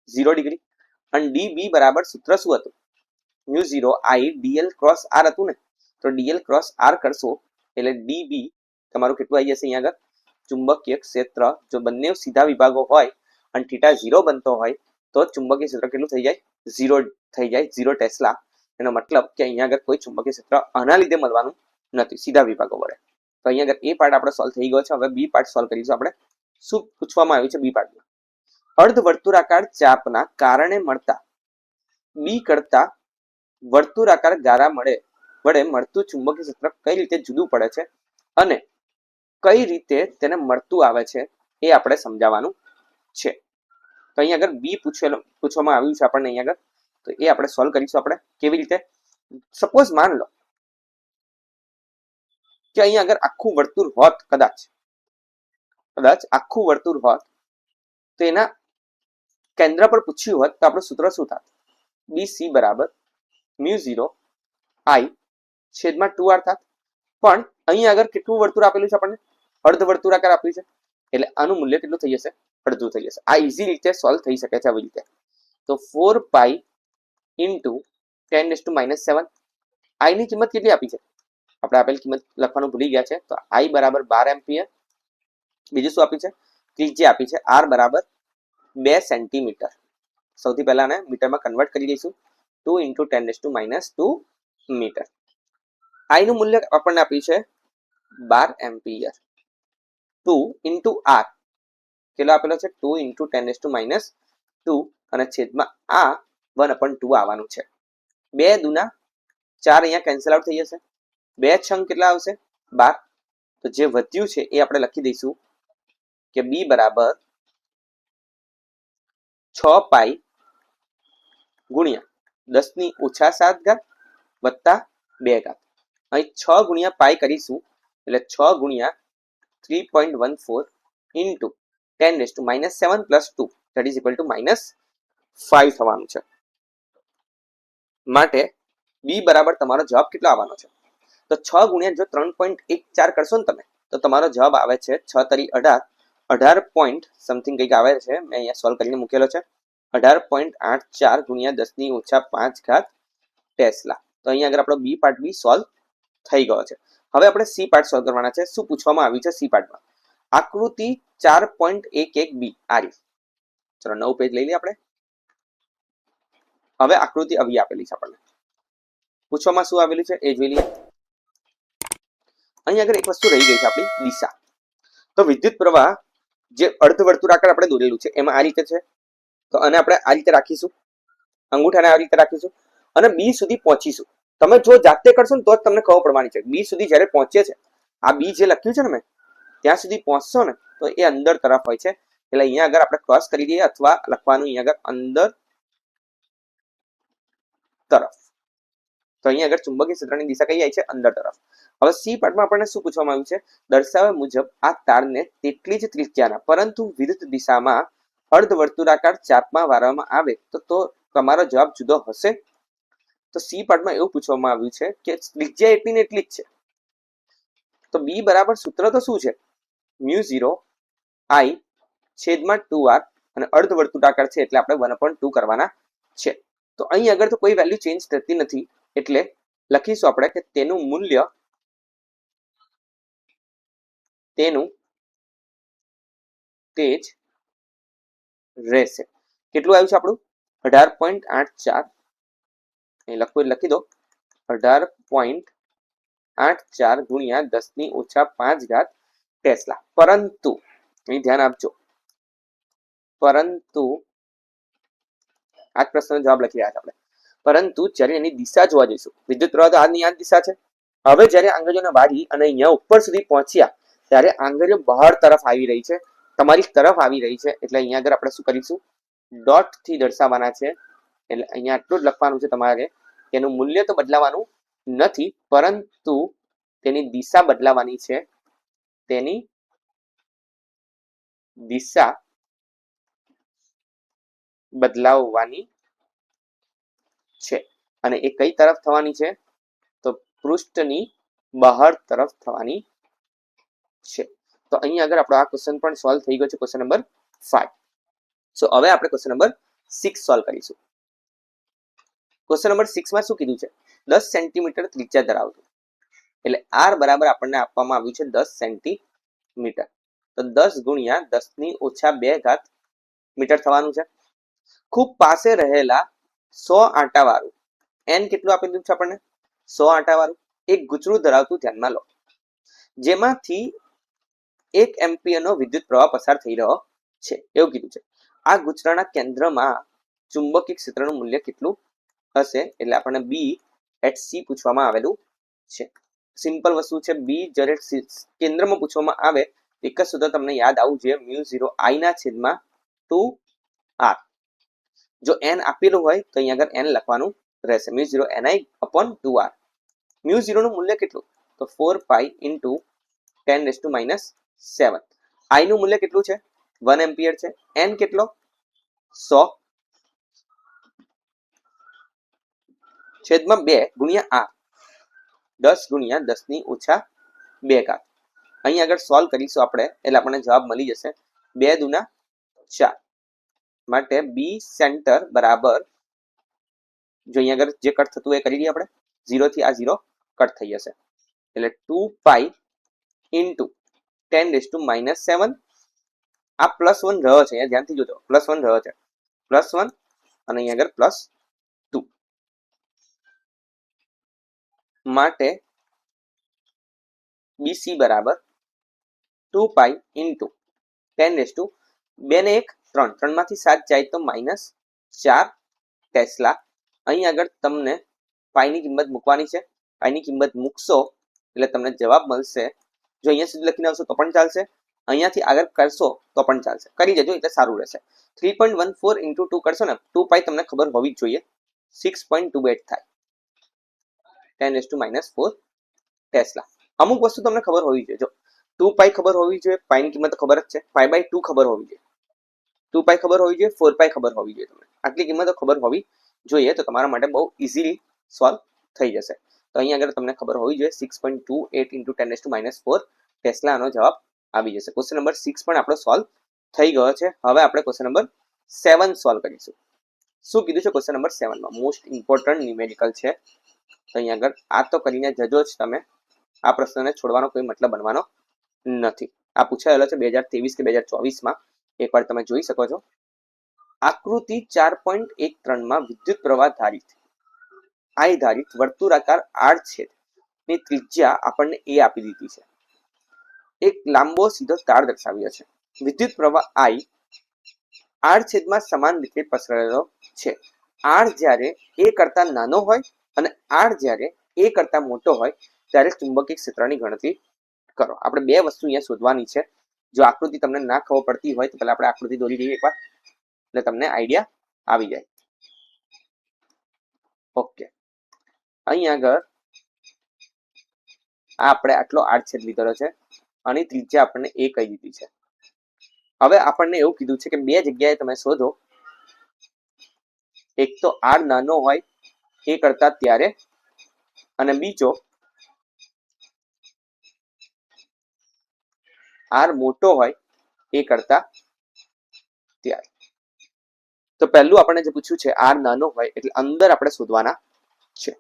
0 ડિગ્રી. અને ડીબી બરાબર સૂત્ર શું હતું? μ0 આઈ ડીએલ ક્રોસ આર હતું ને. તો ડીએલ ક્રોસ આર કરશો એટલે ડીબી તમારું કેટલું આવી જશે? અહીંયા આગળ ચુંબકીય ક્ષેત્ર, જો બંને સીધા વિભાગો હોય અને થીટા 0 બનતો હોય તો ચુંબકીય ક્ષેત્ર કેટલું થઈ જાય? 0 થઈ જાય, 0 ટેસ્લા. એનો મતલબ કે અહીંયા આગળ કોઈ ચુંબકીય ક્ષેત્ર આના લીધે મળવાનું નથી, સીધા વિભાગો વડે. તો અહીંયા આગળ એ પાર્ટ આપણે સોલ્વ થઈ ગયો છે. હવે બી પાર્ટ સોલ્વ કરીશું આપણે. શું પૂછવામાં આવ્યું છે બી પાર્ટમાં? અર્ધ વર્તુળાકાર ચાપના કારણે મળતા બી કરતા વર્તુળાકાર ગારા વડે મળતું ચુંબકીય ક્ષેત્ર કઈ રીતે જુદું પડે છે અને કઈ રીતે તેને મળતું આવે છે એ આપણે સમજાવવાનું છે. તો તો અહીંયા આગળ બી પૂછવામાં આવ્યું છે આપણને અહીંયા આગળ, તો એ આપણે સોલ્વ કરીશું. આપણે કેવી રીતે? સપોઝ માન લો કે અહીંયા આગળ આખું વર્તુળ હોત, કદાચ આખું વર્તુળ હોત, તો એના કેન્દ્ર પર પૂછ્યું હોત તો આપણું સૂત્ર શું થાત? BC બરાબર μ0 I છેદમાં 2r થાત. પણ અહીંયા આગળ કેટલું વર્તુળ આપેલું છે આપણને? અર્ધ વર્તુળાકાર આપ્યું છે, એટલે આનું મૂલ્ય કેટલું થઈ જશે? અડધું થઈ જશે. આ ઈઝી રીતે સોલ્વ થઈ શકે છે આવી રીતે. તો 4π ઇન્ટુ 10⁻⁷ I ની કિંમત કેટલી આપી છે? આપણે આપેલ કિંમત લખવાનું ભૂલી ગયા છે. તો I બરાબર 12 એમ્પિયર. બીજું શું આપી છે? ત્રિજ્યા આપી છે R બરાબર 2 સેન્ટીમીટર. સૌથી પહેલા આને મીટરમાં કન્વર્ટ કરી દઈશું. 2 ઇન્ટુ 10⁻² મીટર. I નું મૂલ્ય આપણને આપ્યું છે 12 એમ્પિયર. 2 ઇન્ટુ R કેટલો આપેલો છે? 2 ઇન્ટુ 10⁻² અને છેદમાં આ 1/2 આવવાનું છે. 2 દુના 4 અહીંયા કેન્સલ આઉટ થઈ જશે. 2 છંગ કેટલા આવશે? 12. તો જે વધ્યું છે એ આપણે લખી દઈશું કે B બરાબર 6π ગુણ્યા 10⁻⁷ વત્તા 2 ઘાત. અહીં 6 ગુણ્યા પાઈ કરીશું એટલે 6 ગુણ્યા 3.14 into 10⁻⁷ plus 2 that is equal to -5 થવાનું છે. માટે બી બરાબર તમારો જવાબ કેટલો આવવાનો છે? તો 6 ગુણ્યા જો 3.14 કરશો ને તમે, તો તમારો જવાબ આવે છે 6 તરી 18, 18 પોઈન્ટ સમથિંગ કંઈક આવે છે. મેં અહીંયા સોલ્વ કરીને મૂકેલો છે. 18.84 ગુણ્યા 10⁻⁵ ટેસ્લા. તો અહીંયા આગળ આપણો બી પાર્ટ બી સોલ્વ થઈ ગયો છે. હવે આપણે સી પાર્ટ સોલ્વ કરવાના છે. શું પૂછવામાં આવ્યું છે સી પાર્ટમાં? આકૃતિ 4.11 બી આ રીત. ચલો નવું પેજ લઈ લઈએ આપણે. હવે આકૃતિ આવી આપેલી છે આપણને. પૂછવામાં શું આવેલું છે એ જોઈ લઈએ. અહીં આગળ એક વસ્તુ રહી ગઈ છે આપણી દિશા. તો વિદ્યુત પ્રવાહ જે અર્ધવર્તુળાકાર આપણે દોરેલું છે એમાં આ રીતે છે. તો આને આપણે આ રીતે રાખીશું, અંગૂઠાને આ રીતે રાખીશું અને બી સુધી પહોંચીશું. તમે જો જાતે કરશો ને તો જ તમને ખબર પડવાની છે. બી સુધી જ્યારે પહોંચે છે, આ બી જે લખ્યું છે ને મેં, ત્યાં સુધી પહોંચશો ને તો એ અંદર તરફ હોય છે. એટલે અહીંયા આગળ આપણે ક્રોસ કરી દઈએ અથવા લખવાનું અહીંયા આગળ અંદર તરફ. તો અહીંયા આગળ ચુંબકીય ક્ષેત્રની દિશા કઈ આવી છે? અંદર તરફ. હવે સી પાર્ટમાં આપણને શું પૂછવામાં આવ્યું છે? દર્શાવ્યા મુજબ આ તારને તેટલી જ ત્રિજ્યાના પરંતુ વિરુદ્ધ દિશામાં અર્ધવર્તુળાકાર ચાપમાં વાળવામાં આવે તો તમારો જવાબ જુદો હશે. તો સી પાર્ટમાં એવું પૂછવામાં આવ્યું છે કે ત્રિજ્યા એટલી ને એટલી જ છે. તો બી બરાબર સૂત્ર તો શું છે? μ0 I છેદમાં 2r અને અર્ધવર્તુળાકાર છે એટલે આપણે 1/2 કરવાના છે. તો અહીં આગળ તો કોઈ વેલ્યુ ચેન્જ થતી નથી એટલે લખીશું આપણે કે તેનું મૂલ્ય તે જ રહેશે. કેટલું આવ્યું છે આપણું? 18.84. અહીં લખવું લખી દો 18.84 ગુણ્યા 10⁻⁵ ટેસ્લા. પરંતુ અહીં ધ્યાન આપજો, પરંતુ આ પ્રશ્નનો જવાબ લખી રહ્યા છે આપણે. પરંતુ જ્યારે એની દિશા જોવા જઈશું, વિદ્યુત પ્રવાહ તો આની આ દિશા છે. હવે જ્યારે આંગળીઓને વાળી અને અહીંયા ઉપર સુધી પહોંચ્યા ત્યારે આંગળીઓ બહાર તરફ આવી રહી છે, તમારી તરફ આવી રહી છે. એટલે અહીંયા આગળ આપણે શું કરીશું? ડોટ થી દર્શાવવાના છે. એટલે અહીંયા આટલું જ લખવાનું છે તમારે. એનું મૂલ્ય તો બદલાવાનું નથી, પરંતુ તેની દિશા બદલાવાની છે. તેની દિશા બદલાવવાની છે. અને એ કઈ તરફ થવાની છે? તો પૃષ્ઠની બહાર તરફ થવાની છે. તો અહીં આગળ આપણો આ ક્વેશ્ચન પણ સોલ્વ થઈ ગયો છે, ક્વેશ્ચન નંબર 5. સો હવે આપણે ક્વેશ્ચન નંબર 6 સોલ્વ કરીશું. ક્વેશ્ચન નંબર 6 માં શું કીધું છે? 10 સેન્ટીમીટર ત્રિજ્યા ધરાવતું, એટલે r બરાબર આપણને આપવામાં આવ્યું છે 10 સેન્ટીમીટર. તો 10 ગુણ્યા 10⁻²મીટર થવાનું છે. ખૂબ પાસે રહેલા 100 આંટા વાળું n કેટલું આપેલું છે આપણને? 100 આંટા વાળું એક ગૂંચળું ધરાવતું ધ્યાનમાં લો, જેમાંથી 1 એમ્પિયરનો વિદ્યુત પ્રવાહ પસાર થઈ રહ્યો છે એવું કીધું છે. આ ગૂંચળાના કેન્દ્રમાં ચુંબકીય ક્ષેત્રનું મૂલ્ય કેટલું હશે? એટલે આપણને બી એટ સી પૂછવામાં આવેલું છે. સિમ્પલ વસ્તુ છે. બી જ્યારે કેન્દ્રમાં પૂછવામાં આવે એક જ સૂત્ર તમને યાદ આવવું જોઈએ, μ0 I ના છેદમાં 2 આર. જો n આપેલું હોય તો અહીંયા આગળ n લખવાનું રહેશે mu 0 ni upon 2r. Mu 0 નું મૂલ્ય કેટલું? તો 4 પાઈ ઇન્ટુ 10⁻⁷. i નું મૂલ્ય કેટલું છે? 1 એમ્પિયર છે. n કેટલો? 100 છેદમાં 2 ગુણ્યા r. 10 ગુણ્યા 10⁻². અહીં આગળ સોલ્વ કરીશું આપણે એટલે આપણને જવાબ મળી જશે 2 દુના 4. માટે બી સેન્ટર બરાબર, જો અહીંયા આગળ જે કટ થતું એ કરી દઈએ આપણે, 0 થી આ 0 કટ થઈ જશે એટલે 2 પાઈ ઇન્ટુ 10⁻⁷. આ +1 રહ્યો છે, અહીંયા ધ્યાનથી જોજો, +1 રહ્યો છે, +1 અને અહીંયા આગળ +2 માટે બીસી બરાબર 2 પાઈ ઇન્ટુ 10⁻2 ને 1 3, 3 માંથી 7 જાય તો -4 ટેસ્લા. અહીં આગળ તમને પાઈની કિંમત મૂકવાની છે. પાઈની કિંમત મૂકશો એટલે તમને જવાબ મળશે. જો અહીંયા સુધી લખીને આવશો તો પણ ચાલશે, અહીંયાથી આગળ કરશો તો પણ ચાલશે, કરી જજો એટલે સારું રહેશે. 3.14 ઇન્ટુ 2 કરશો ને, 2 પાઈ તમને ખબર હોવી જ જોઈએ, 6.28 થાય, 10⁻⁴ ટેસ્લા. અમુક વસ્તુ તમને ખબર હોવી જોઈએ. જો 2 પાઈ ખબર હોવી જોઈએ, પાઈની કિંમત તો ખબર જ છે, 5/2 ખબર હોવી જોઈએ, 2 પાઈ ખબર હોવી જોઈએ, 4 પાઈ ખબર હોવી જોઈએ. તમને આટલી કિંમતો ખબર હોવી જોઈએ તો તમારા માટે બહુ ઇઝીલી સોલ્વ થઈ જશે. તો અહીંયા આગળ તમને ખબર હોવી જોઈએ 6.28 ઇન્ટુ 10⁻⁴ ટેસ્લાનો જવાબ આવી જશે. ક્વેશ્ચન નંબર 6 પણ આપણો સોલ્વ થઈ ગયો છે. હવે આપણે ક્વેશ્ચન નંબર 7 સોલ્વ કરીશું. શું કીધું છે ક્વેશ્ચન નંબર 7 માં? મોસ્ટ ઇમ્પોર્ટન્ટ ન્યુમેરિકલ છે. તો અહીંયા આગળ આ તો કરીને જજો જ તમે, આ પ્રશ્નને છોડવાનો કોઈ મતલબ બનવાનો નથી. આ પૂછાયેલો છે 2023 કે 2024 માં, એકવાર તમે જોઈ શકો છો. આકૃતિ 4.13 માં વિદ્યુત પ્રવાહ ધારિત આઈ ધારિત વર્તુળાકાર આડછેદ ની ત્રિજ્યા આપણને એ આપી દીધી છે. એક લાંબો સીધો તાર દર્શાવ્યો છે. વિદ્યુત પ્રવાહ આઈ આડછેદમાં સમાન રીતે પસરેલો છે. આર જ્યારે એ કરતા નાનો હોય અને આર જ્યારે એ કરતા મોટો હોય ત્યારે ચુંબકીય ક્ષેત્રની ગણતરી કરો. આપણે બે વસ્તુ અહીંયા શોધવાની છે. જો આકૃતિ તમને ના ખબર પડતી હોય તો પહેલા આપણે આકૃતિ દોરી દઈએ એકવાર, એટલે તમને આઈડિયા આવી જાય. ઓકે, અહીં આગળ આપણે આટલો આડછેદ લીધેલો છે અને ત્રિજ્યા આપણને એ કહી દીધી છે. હવે આપણને એવું કીધું છે કે બે જગ્યાએ તમે શોધો, એક તો આર નાનો હોય એ કરતા ત્યારે, અને બીજો આર મોટો હોય એ કરતા ત્યારે. તો પહેલું આપણને જે પૂછ્યું છે આર નાનો હોય એટલે અંદર આપણે શોધવાના છે.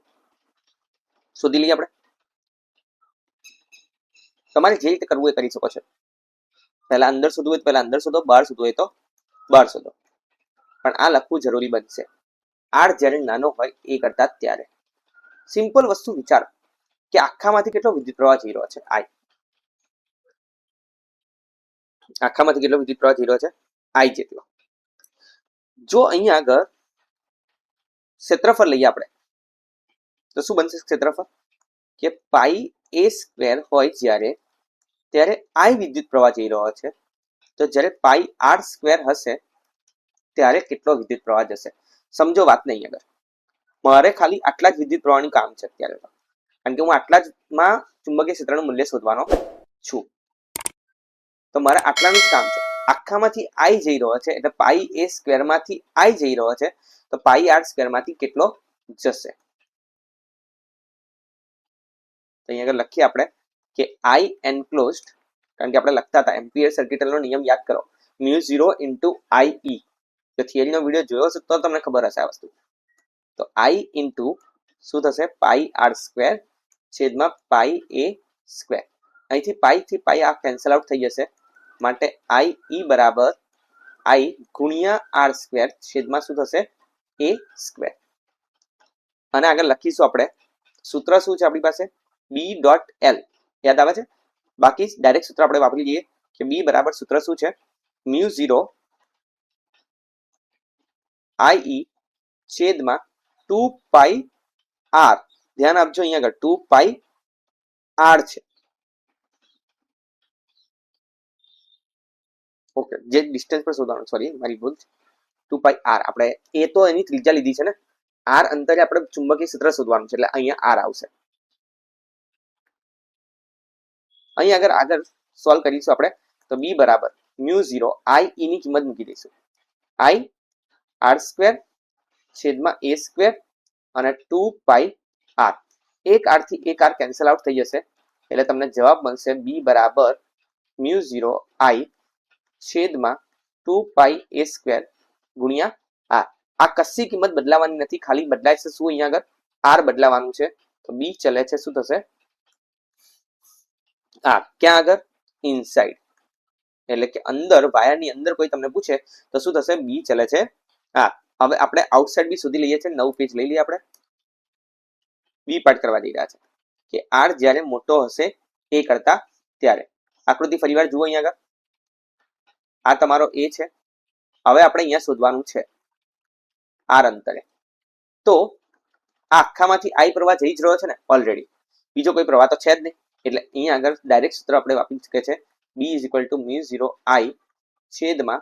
શોધી લઈએ આપણે. તમારે જે રીતે કરવું એ કરી શકો છો. પહેલા અંદર શોધવું હોય તો પહેલા અંદર શોધો, બહાર શોધવું હોય તો બહાર શોધો, પણ આ લખવું જરૂરી બનશે. આર જ્યારે નાનો હોય એ કરતા ત્યારે. સિમ્પલ વસ્તુ વિચારો કે આખામાંથી કેટલો વિદ્યુત પ્રવાહ જઈ રહ્યો છે? આઈ. આખામાંથી કેટલો વિદ્યુત પ્રવાહ જઈ રહ્યો છે? આઈ જેટલો. જો અહીંયા આગળ ક્ષેત્રફળ લઈએ આપણે તો શું બનશે ક્ષેત્રફળ? કે પાઈ એ સ્ક્વેર હોય જ્યારે, ત્યારે આઈ વિદ્યુત પ્રવાહ જઈ રહ્યો છે. તો જ્યારે પાઈ આર સ્ક્વેર હશે ત્યારે કેટલો વિદ્યુત પ્રવાહ જશે? સમજો વાત નહીં. આગળ મારે ખાલી આટલા જ વિદ્યુત પ્રવાહનું કામ છે અત્યારે, કારણ કે હું આટલા જ માં ચુંબકીય ક્ષેત્રનું મૂલ્ય શોધવાનો છું. તો મારે આટલાનું જ કામ છે. આખામાંથી આઈ જઈ રહ્યો છે એટલે પાઈ એ સ્ક્વેર માંથી આઈ જઈ રહ્યો છે, તો પાઈ આર સ્ક્વેર માંથી કેટલો જશે? તો અહીંયા આગળ લખીએ આપણે કે આઈ એનક્લોઝડ, કારણ કે આપણે લખતા હતા એમ્પિયર સર્કિટલનો નિયમ યાદ કરો, મ્યુ 0 ઇન્ટુ આઈ ઈ. તો થિયરીનો વિડીયો જોયો હશે તો તમને ખબર હશે આ વસ્તુ. તો આઈ ઇન્ટુ શું થશે? પાઈ આર સ્ક્વેર છેદમાં પાઈ એ સ્ક્વેર. અહીંથી પાઈ થી પાઈ આ કેન્સલ આઉટ થઈ જશે, માટે આઈ ઈ બરાબર આઈ ગુણ્યા આર સ્ક્વેર છેદમાં શું થશે? A square. અને આગળ લખીશું આપણે સૂત્ર શું છે આપણી પાસે? B dot L. યાદ આવે છે? બાકી ડાયરેક્ટ સૂત્ર આપણે વાપરી લઈએ કે બી બરાબર સૂત્ર શું છે? મ્યુ 0 આઈ ઈ છેદમાં 2 પાઈ આર. ધ્યાન આપજો અહીંયા આગળ 2 પાઈ આર છે. ઓકે, જે ડિસ્ટન્સ પર શોધવાનું, સોરી મારી ભૂલ છે. 2πr આપણે એ તો એની ત્રિજ્યા લીધી છે ને, r અંતરે આપણે ચુંબકીય ક્ષેત્ર શોધવાનું છે એટલે અહીંયા r આવશે. અહીં આગળ સોલ્વ કરીશું આપણે તો b બરાબર μ0 I ની કિંમત મૂકી દઈશું. I r² છેદમાં a² અને 2πr. એક r થી એક r કેન્સલ આઉટ થઈ જશે એટલે તમને જવાબ મળશે b બરાબર μ0 I છેદમાં 2πa² ગુણ્યા r. આ કશી કિંમત બદલાવાની નથી, ખાલી બદલાય છે શું અહીંયા આગળ r બદલાવાનું છે. તો b ચલે છે શું થશે r. ક્યાં આગળ ઇનસાઇડ એટલે કે અંદર વાયરની અંદર કોઈ તમને પૂછે તો શું થશે b ચલે છે r. હવે આપણે આઉટસાઇડ બી શોધી લઈએ છીએ. નવું પેજ લઈ લઈએ આપણે. બી પાર્ટ કરવા જઈ રહ્યા છે કે r જ્યારે મોટો હશે a કરતા ત્યારે. આકૃતિ ફરીવાર જુઓ અહીંયા આગળ. આ તમારો a છે. હવે આપણે અહીંયા શોધવાનું છે r અંતરે. તો આ આખામાંથી I પ્રવાહ જઈ જ રહ્યો છે ને ઓલરેડી, બીજો કોઈ પ્રવાહ તો છે જ નહીં એટલે અહીંયા આગળ ડાયરેક્ટ સૂત્ર આપણે વાપરી શકીએ છીએ b μ0 I છેદમાં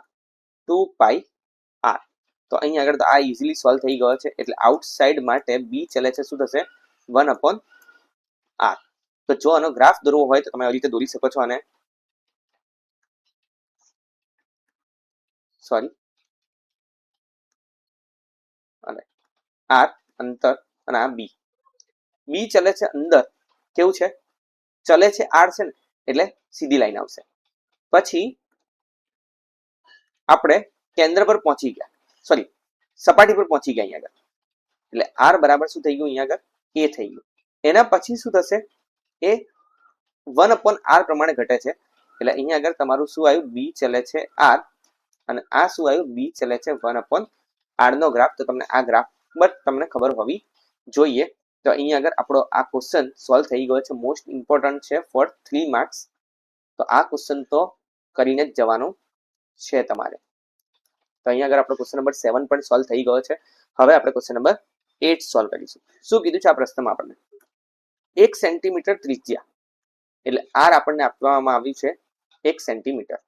2πr. તો અહીંયા આગળ તો આ ઇઝીલી સોલ્વ થઈ ગયો છે એટલે આઉટસાઇડ માટે b ચલે છે શું થશે 1/r. તો જો આનો ગ્રાફ દોરવો હોય તો તમે આવી રીતે દોરી શકો છો. અને સોરી અને r અંતર અને આ b ચલે છે અંદર. કેવું છે ચલે છે r છે ને એટલે સીધી લાઈન આવશે. પછી આપણે કેન્દ્ર પર પહોંચી ગયા, સોરી સપાટી પર પહોંચી ગયા અહીંયા આગળ એટલે r બરાબર શું થઈ ગયું અહીંયા આગળ a થઈ ગયું. એના પછી શું થશે એ 1/r પ્રમાણે ઘટે છે એટલે અહીંયા આગળ તમારું શું આવ્યું b ચલે છે r અને આ શું આવ્યું b ચલે છે 1/r નો ગ્રાફ. તો તમને આ ગ્રાફ તમને ખબર હોવી જોઈએ. તો અહીંયા આગળ આપણો આ ક્વેશ્ચન સોલ્વ થઈ ગયો છે. મોસ્ટ ઇમ્પોર્ટન્ટ છે ફોર 3 માર્ક્સ. તો આ ક્વેશ્ચન તો કરીને જ જવાનું છે તમારે. તો અહીંયા આગળ આપણો ક્વેશ્ચન નંબર 7 પણ સોલ્વ થઈ ગયો છે. હવે આપણે ક્વેશ્ચન નંબર 8 સોલ્વ કરીશું. શું કીધું છે આ પ્રશ્નમાં આપણને 1 સેન્ટીમીટર ત્રિજ્યા એટલે r આપણને આપવામાં આવ્યું છે 1 સેન્ટીમીટર.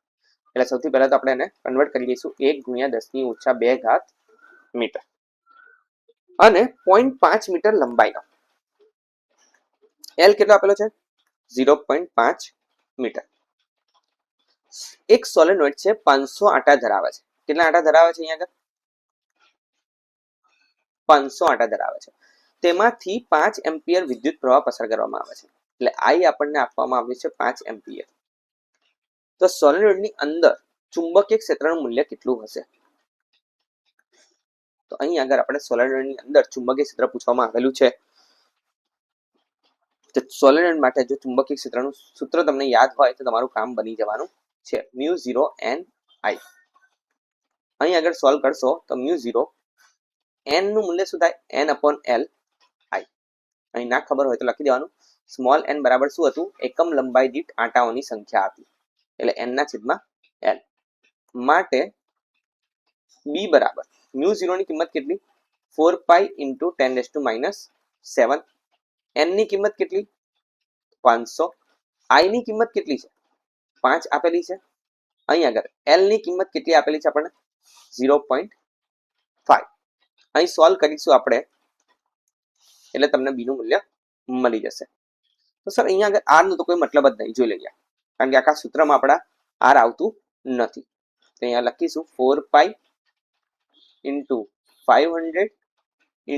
એટલે સૌથી પહેલા તો આપણે એને કન્વર્ટ કરી દઈશું 1 × 10⁻²² મીટર અને 0.5 મીટર લંબાઈનો. L કેટલો આપેલો છે 0.5 મીટર. એક સોલેનોઇડ છે 500 આંટા ધરાવે છે. કેટલા આંટા ધરાવે છે અહીંયા આગળ 500 આંટા ધરાવે છે. તેમાંથી 5 એમ્પિયર વિદ્યુત પ્રવાહ પસાર કરવામાં આવે છે એટલે I આપણને આપવામાં આવ્યું છે 5 એમ્પિયર. તો સોલેનોઇડની અંદર ચુંબકીય ક્ષેત્રનું મૂલ્ય કેટલું હશે? તો અહીં આગળ આપણે સોલેનોઇડની અંદર ચુંબકીય ક્ષેત્ર પૂછવામાં આવેલું છે. તો સોલેનોઇડ માટે જો ચુંબકીય ક્ષેત્રનું સૂત્ર તમને યાદ હોય તો તમારું કામ બની જવાનું છે μ0 n I. અહીં આગળ સોલ્વ કરશો તો μ0 n નું મૂલ્ય શું થાય n/l I. અહીં ના ખબર હોય તો લખી દેવાનું. સ્મોલ n બરાબર શું હતું એકમ લંબાઈ દીઠ આંટાઓની સંખ્યા હતી એટલે n/l. માટે b બરાબર μ0 ની કિંમત કેટલી 4π × 10⁻⁷. n ની કિંમત કેટલી 500. I ની કિંમત કેટલી છે 5 આપેલી છે. અહીં આગળ l ની કિંમત કેટલી આપેલી છે આપણને 0.5. અહીં સોલ્વ કરીશું આપણે એટલે તમને b નું મૂલ્ય મળી જશે. તો સર અહીંયા આગળ r નો તો કોઈ મતલબ જ નહીં, જોઈ લઈએ કારણ કે આખા સૂત્રમાં આપણા r આવતું નથી. તો અહીંયા લખીશું 4π × 500 ×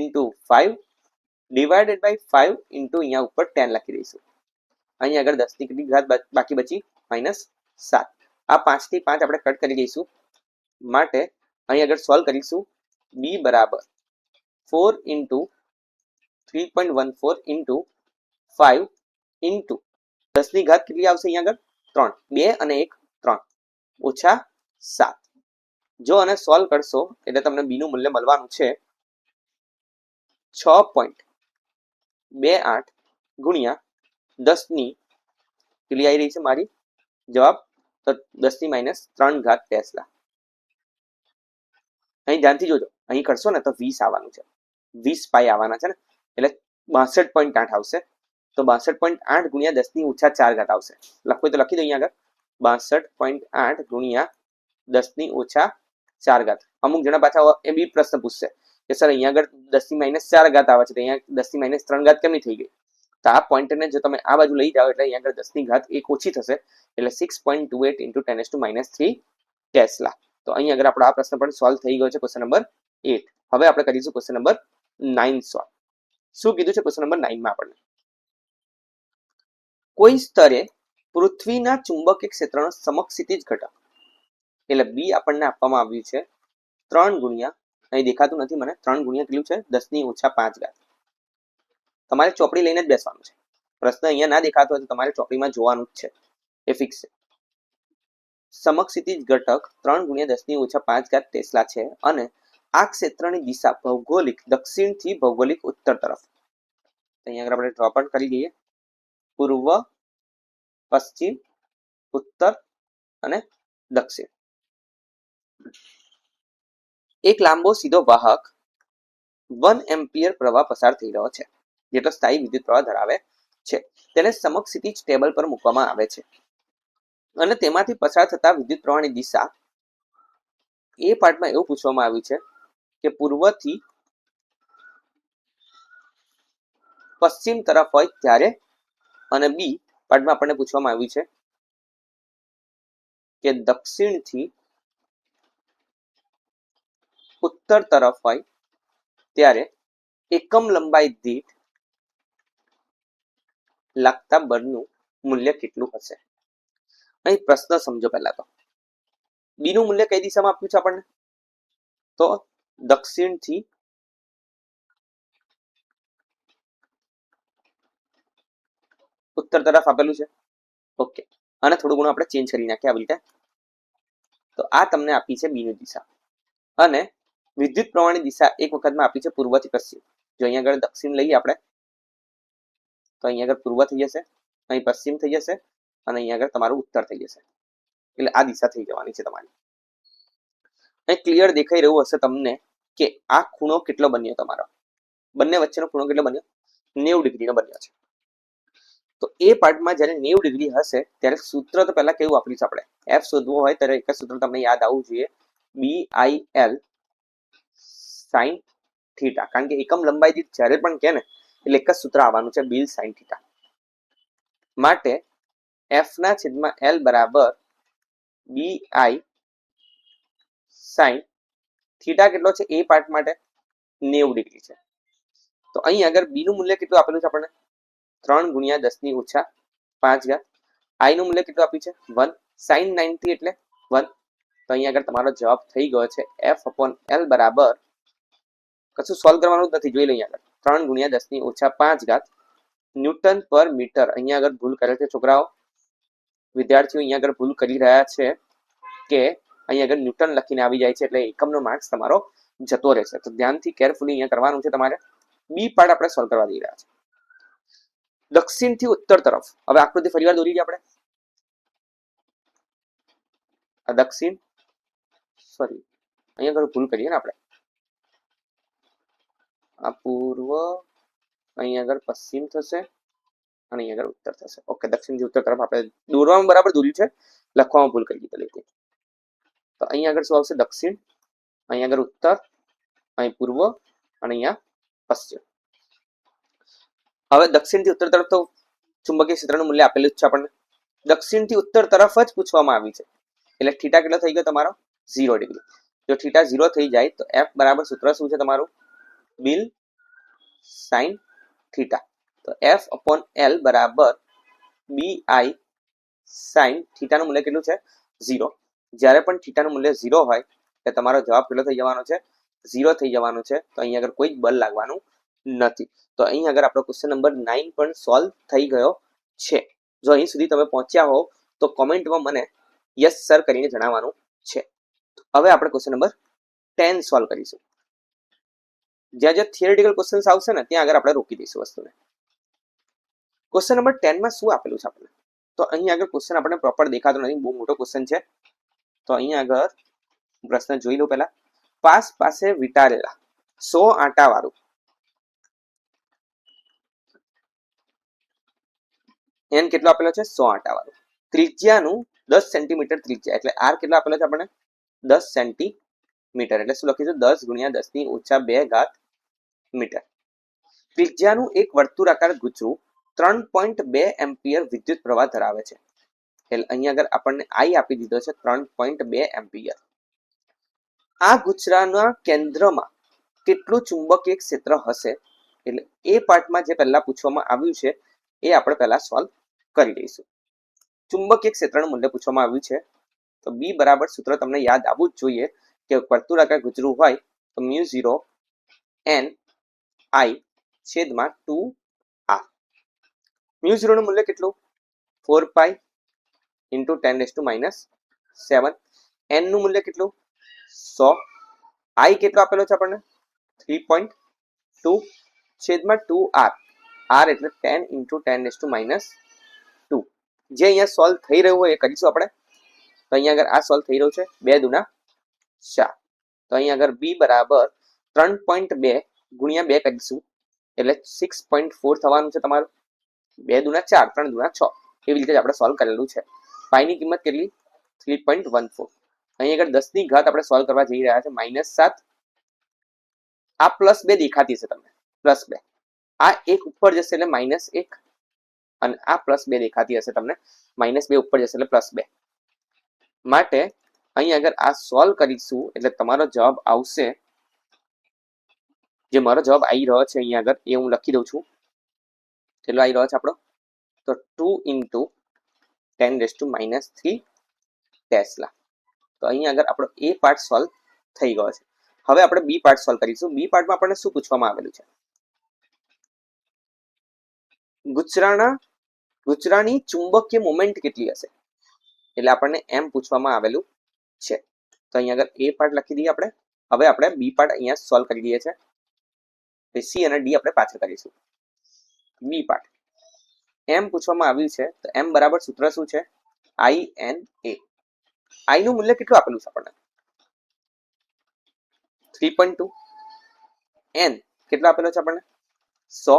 5 ડિવાઇડેડ બાય 5 × અહીંયા ઉપર 10 લખી દઈશું. અહીં આગળ 10 ની કેટલી ઘાત બાકી બચી -7. આ 5 થી 5 આપણે કટ કરી દઈશું. માટે અહીં આગળ સોલ્વ કરીશું b બરાબર 4 × 3.14 × 5 × 10 ની ઘાત કેટલી આવશે અહીંયા આગળ 3. 2 અને 1 3 -7. જો આને સોલ્વ કરશો એટલે તમને b નું મૂલ્ય મળવાનું છે 6.28 ગુણ્યા 10 ની કેટલી આવી રહી છે મારી જવાબ તો 10⁻³ ટેસ્લા. અહીં ધ્યાનથી જોજો, અહીં કરશો ને તો 20 આવવાનું છે, 20 પાઈ આવવાના છે ને એટલે 62.8 આવશે. તો 62.8 ગુણ્યા 10⁻⁴ આવશે. લખવું તો લખી દો અહીંયા આગળ 62.8 ગુણ્યા 10⁻⁴ 4 ઘાત. અમુક જણા પાછા એ બી પ્રશ્ન પૂછશે કે સર અહીંયા આગળ 10⁻4 ઘાત આવે છે તો અહીંયા 10⁻3 ઘાત કેમની થઈ ગઈ? તો આ પોઈન્ટરને જો તમે આ બાજુ લઈ જાઓ એટલે અહીંયા આગળ 10 ની ઘાત 1 ઓછી થશે એટલે 6.28 into 10⁻³ ટેસ્લા. તો અહીં આગળ આપણો આ પ્રશ્ન પણ સોલ્વ થઈ ગયો છે, ક્વેશ્ચન નંબર 8. હવે આપણે કરીશું ક્વેશ્ચન નંબર 9 સોલ્વ. શું કીધું છે ક્વેશ્ચન નંબર 9 માં આપણને? કોઈ સ્તરે પૃથ્વીના ચુંબકીય ક્ષેત્રનો સમક્ષિતિજ ઘટક એટલે બી આપણને આપવામાં આવ્યું છે 3 ગુણ્યા, અહીં દેખાતું નથી મને, 3 ગુણ્યા કેટલું છે 10⁻5 ઘાત. તમારે ચોપડી લઈને જ બેસવાનું છે. પ્રશ્ન અહીંયા ના દેખાતો હોય તો તમારે ચોપડીમાં જોવાનું જ છે, એ ફિક્સ છે. સમક્ષિતિજ ઘટક 3 ગુણ્યા 10⁻5 ઘાત ટેસ્લા છે અને આ ક્ષેત્રની દિશા ભૌગોલિક દક્ષિણથી ભૌગોલિક ઉત્તર તરફ. અહીંયા આગળ આપણે ડ્રો પણ કરી દઈએ. પૂર્વ, પશ્ચિમ, ઉત્તર અને દક્ષિણ. એક લાંબો સીધો વાહક 1 એમ્પિયર પ્રવાહ પસાર થઈ રહ્યો છે, જેટલો સ્થાયી વિદ્યુત પ્રવાહ ધરાવે છે. તેને સમક્ષિતિજ ટેબલ પર મૂકવામાં આવે છે અને તેમાંથી પસાર થતા વિદ્યુત પ્રવાહની દિશા એ પાર્ટમાં એવું પૂછવામાં આવ્યું છે કે પૂર્વથી પશ્ચિમ તરફ હોય ત્યારે, અને બી પાર્ટમાં આપણને પૂછવામાં આવ્યું છે કે દક્ષિણથી ઉત્તર તરફ હોય ત્યારે એકમ લંબાઈ દીઠ લાગતા બળનું મૂલ્ય કેટલું હશે? અહીં પ્રશ્ન સમજો. પહેલા તો બી નું મૂલ્ય કઈ દિશામાં આપ્યું છે આપણને? તો દક્ષિણથી ઉત્તર તરફ આપેલું છે. ઓકે, અને થોડું ઘણું આપણે ચેન્જ કરી નાખીએ આવી રીતે. તો આ તમને આપી છે બી ની દિશા, અને વિદ્યુત પ્રવાહની દિશા એક વખતમાં આપી છે પૂર્વથી પશ્ચિમ. જો અહીંયા આગળ દક્ષિણ લઈએ આપણે તો અહીંયા આગળ પૂર્વ થઈ જશે, અહીં પશ્ચિમ થઈ જશે અને અહીંયા આગળ તમારું ઉત્તર થઈ જશે. એટલે આ દિશા થઈ જવાની છે તમારી. અહીં ક્લિયર દેખાઈ રહ્યું હશે તમને કે આ ખૂણો કેટલો બન્યો તમારો, બંને વચ્ચેનો ખૂણો કેટલો બન્યો? 90 ડિગ્રીનો બન્યો છે. તો એ પાર્ટમાં જ્યારે 90 ડિગ્રી હશે ત્યારે સૂત્ર તો પહેલા કેવું વાપરીશું આપણે? એફ શોધવું હોય ત્યારે એક જ સૂત્ર તમને યાદ આવવું જોઈએ, BIL sin થીટા. કારણ કે એકમ લંબાઈ દીઠ જ્યારે પણ કે ને એટલે એક જ સૂત્ર આવવાનું છે, બિલ sin થીટા. માટે F ના છેદમાં L બરાબર BI sin થીટા કેટલો છે એ પાર્ટ માટે? 90 ડિગ્રી છે. તો અહીં આગળ બી નું મૂલ્ય કેટલું આપેલું છે આપણને? 3 ગુણ્યા 10⁻5 ઘાત. આઈ નું મૂલ્ય કેટલું આપ્યું છે? 1. sin 90 એટલે 1. તો અહીંયા આગળ તમારો જવાબ થઈ ગયો છે F/L બરાબર, કશું સોલ્વ કરવાનું જ નથી, જોઈ લઈએ આગળ, 3 ગુણ્યા 10⁻5 ઘાત ન્યૂટન પર મીટર. અહીંયા આગળ ભૂલ કરે છે છોકરાઓ, વિદ્યાર્થીઓ અહીંયા આગળ ભૂલ કરી રહ્યા છે કે અહીંયા આગળ ન્યૂટન લખીને આવી જાય છે એટલે એકમનો માર્ક્સ તમારો જતો રહેશે. તો ધ્યાનથી કેરફુલી અહીંયા કરવાનું છે તમારે. બી પાર્ટ આપણે સોલ્વ કરવા જઈ રહ્યા છે. દક્ષિણથી ઉત્તર તરફ. હવે આકૃતિ ફરીવાર દોરી આપણે. આ દક્ષિણ, સોરી અહીંયા આગળ ભૂલ કરીએ ને આપણે, આ પૂર્વ, અહીંયા આગળ પશ્ચિમ થશે અને અહીંયા આગળ ઉત્તર થશે. ઓકે, દક્ષિણથી ઉત્તર તરફ આપણે દોરવામાં બરાબર દોર્યું છે, લખવામાં ભૂલ કરી દીધેલી. તો અહીંયા આગળ શું આવશે? દક્ષિણ, અહીંયા આગળ ઉત્તર, અહીં પૂર્વ અને અહીંયા પશ્ચિમ. હવે દક્ષિણથી ઉત્તર તરફ તો ચુંબકીય ક્ષેત્રનું મૂલ્ય આપેલું જ છે આપણને. દક્ષિણથી ઉત્તર તરફ જ પૂછવામાં આવ્યું છે એટલે થીટા કેટલો થઈ ગયો તમારો? 0 ડિગ્રી. જો થીટા 0 થઈ જાય તો F બરાબર સૂત્ર શું છે તમારું? Bill sin theta. તો F/L બરાબર BI sin થીટાનું મૂલ્ય કેટલું છે? 0. જ્યારે પણ થીટાનું મૂલ્ય 0 હોય એટલે તમારો જવાબ કેટલો થઈ જવાનો છે? 0 થઈ જવાનો છે. તો અહીંયા આગળ કોઈ જ બળ લાગવાનું નથી. તો અહીં આગળ આપણો ક્વેશ્ચન નંબર 9 પણ સોલ્વ થઈ ગયો છે. જો અહીં સુધી તમે પહોંચ્યા હો તો કોમેન્ટમાં મને યસ સર કરીને જણાવવાનું છે. હવે આપણે ક્વેશ્ચન નંબર 10 સોલ્વ કરીશું. જ્યાં જ્યાં થિયરિટિકલ ક્વેશ્ચન્સ આવશે ને ત્યાં આગળ આપણે રોકી દઈશું વસ્તુને. ક્વેશ્ચન નંબર 10 માં શું આપેલું છે આપણને? તો અહીં આગળ ક્વેશ્ચન આપણને પ્રોપર દેખાતો નથી, બહુ મોટો ક્વેશ્ચન છે. તો અહીં આગળ પ્રશ્ન જોઈ લો પહેલા. પાસ પાસે વિટારેલા 100 આટા વાળું એન કેટલો આપેલો છે? 100 આટા વાળું. ત્રિજ્યાનું 10 સેન્ટીમીટર ત્રિજ્યા એટલે આર કેટલો આપેલો છે આપણને? 10 સેન્ટીમીટર. મીટર, એટલે શું લખીશું 10 ગુણ્યા 10 ની ઓછા 2 ઘાત મીટર. ત્રિજ્યાનું એક વર્તુળાકાર ગુચરું 3.2 એમ્પિયર વિદ્યુત પ્રવાહ ધરાવે છે. એટલે અહીંયા આગળ આપણને I આપી દીધો છે 3.2 એમ્પિયર. આ ગુચરાના કેન્દ્રમાં કેટલું ચુંબકીય ક્ષેત્ર હશે? એટલે એ પાર્ટમાં જે પહેલા પૂછવામાં આવ્યું છે એ આપણે પહેલા સોલ્વ કરી દઈશું. ચુંબકીય ક્ષેત્રનું મૂલ્ય પૂછવામાં આવ્યું છે તો B બરાબર સૂત્ર તમને યાદ આવવું જ જોઈએ કે વર્તુળાકાર ગુચરું હોય તો μ0 n I છેદમાં 2r. μ0 નું મૂલ્ય કેટલું? 4 પાઈ ઇન્ટુ 10⁻⁻7. n નું મૂલ્ય કેટલું? 100. I કેટલો આપેલો છે આપણને? 3.2 છેદમાં 2r. r એટલે 10 ઇન્ટુ 10⁻². જે અહીંયા સોલ્વ થઈ રહ્યું હોય એ કરીશું આપણે. તો અહીંયા આગળ આ સોલ્વ થઈ રહ્યું છે 2 દુના 4. તો અહીંયા આગળ B બરાબર 3.2 ગુણ્યા 2 કરીશું એટલે 6.4 થવાનું છે તમારું. 2 દુના 4, 3 દુના 6. એવી રીતે આપણે સોલ્વ કરેલું છે. પાઈની કિંમત કેટલી? 3.14. અહીં આગળ 10 ની ઘાત આપણે સોલ્વ કરવા જઈ રહ્યા છે -7. આ +2 દેખાતી હશે તમને, +2. આ 1 ઉપર જશે એટલે -1 અને આ +2 દેખાતી હશે તમને, -2 ઉપર જશે એટલે +2. માટે અહીં આગળ આ સોલ્વ કરીશું એટલે તમારો જવાબ આવશે, જે મારો જવાબ આવી રહ્યો છે અહીંયા આગળ એ હું લખી દઉં છું. કેટલો આવી રહ્યો છે આપણો? તો 2 × 10⁻³ ટેસ્લા. તો અહીંયા આગળ આપણો એ પાર્ટ સોલ્વ થઈ ગયો છે. હવે આપણે બી પાર્ટ સોલ્વ કરીશું. બી પાર્ટમાં આપણને શું પૂછવામાં આવેલું છે? ગુચરાની ચુંબકીય મોમેન્ટ કેટલી હશે? એટલે આપણને એમ પૂછવામાં આવેલું છે. તો અહીંયા આગળ એ પાર્ટ લખી દઈએ આપણે. હવે આપણે બી પાર્ટ અહીંયા સોલ્વ કરી દઈએ છીએ. સી અને ડી આપણે પાછળ કરીશું. બી પાર્ટ એમ પૂછવામાં આવ્યું છે તો એમ બરાબર સૂત્ર શું છે? INA. I નું મૂલ્ય કેટલું આપેલું છે આપણને? 3.2. n કેટલો આપેલો છે આપણને? 100.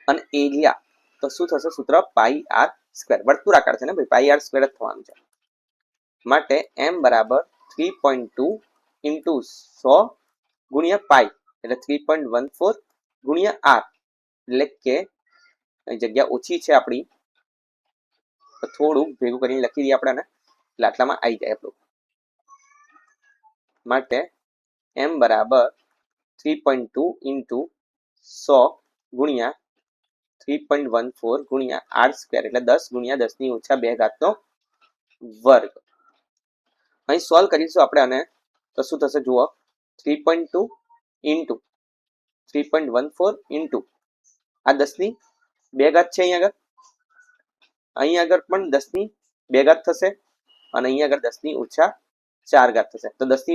અને એરિયા તો શું થશે? સૂત્ર πr². વર્તુળાકાર છે ને ભાઈ, πr² જ થવાનું છે. માટે m બરાબર 3.2 × 100 ગુણ્યા પાઈ એટલે 3.14 ગુણ્યા r, એટલે કે જગ્યા ઓછી છે આપણી તો થોડું ભેગું કરીને લખી દઈએ આપણે, એટલે આટલામાં આવી જાય આપણું. માટે m બરાબર 3.2 × 100 ગુણ્યા 3.14 ગુણ્યા r² એટલે 10 ગુણ્યા 10⁻²² અહીં સોલ્વ કરીશું આપણે આને તો શું થશે જુઓ? 3.2 × 3.14 × આ 10⁻² છે. અહીં આગળ પણ 10⁻² થશે અને અહીં આગળ 10⁻⁴ થશે. તો 10⁻⁴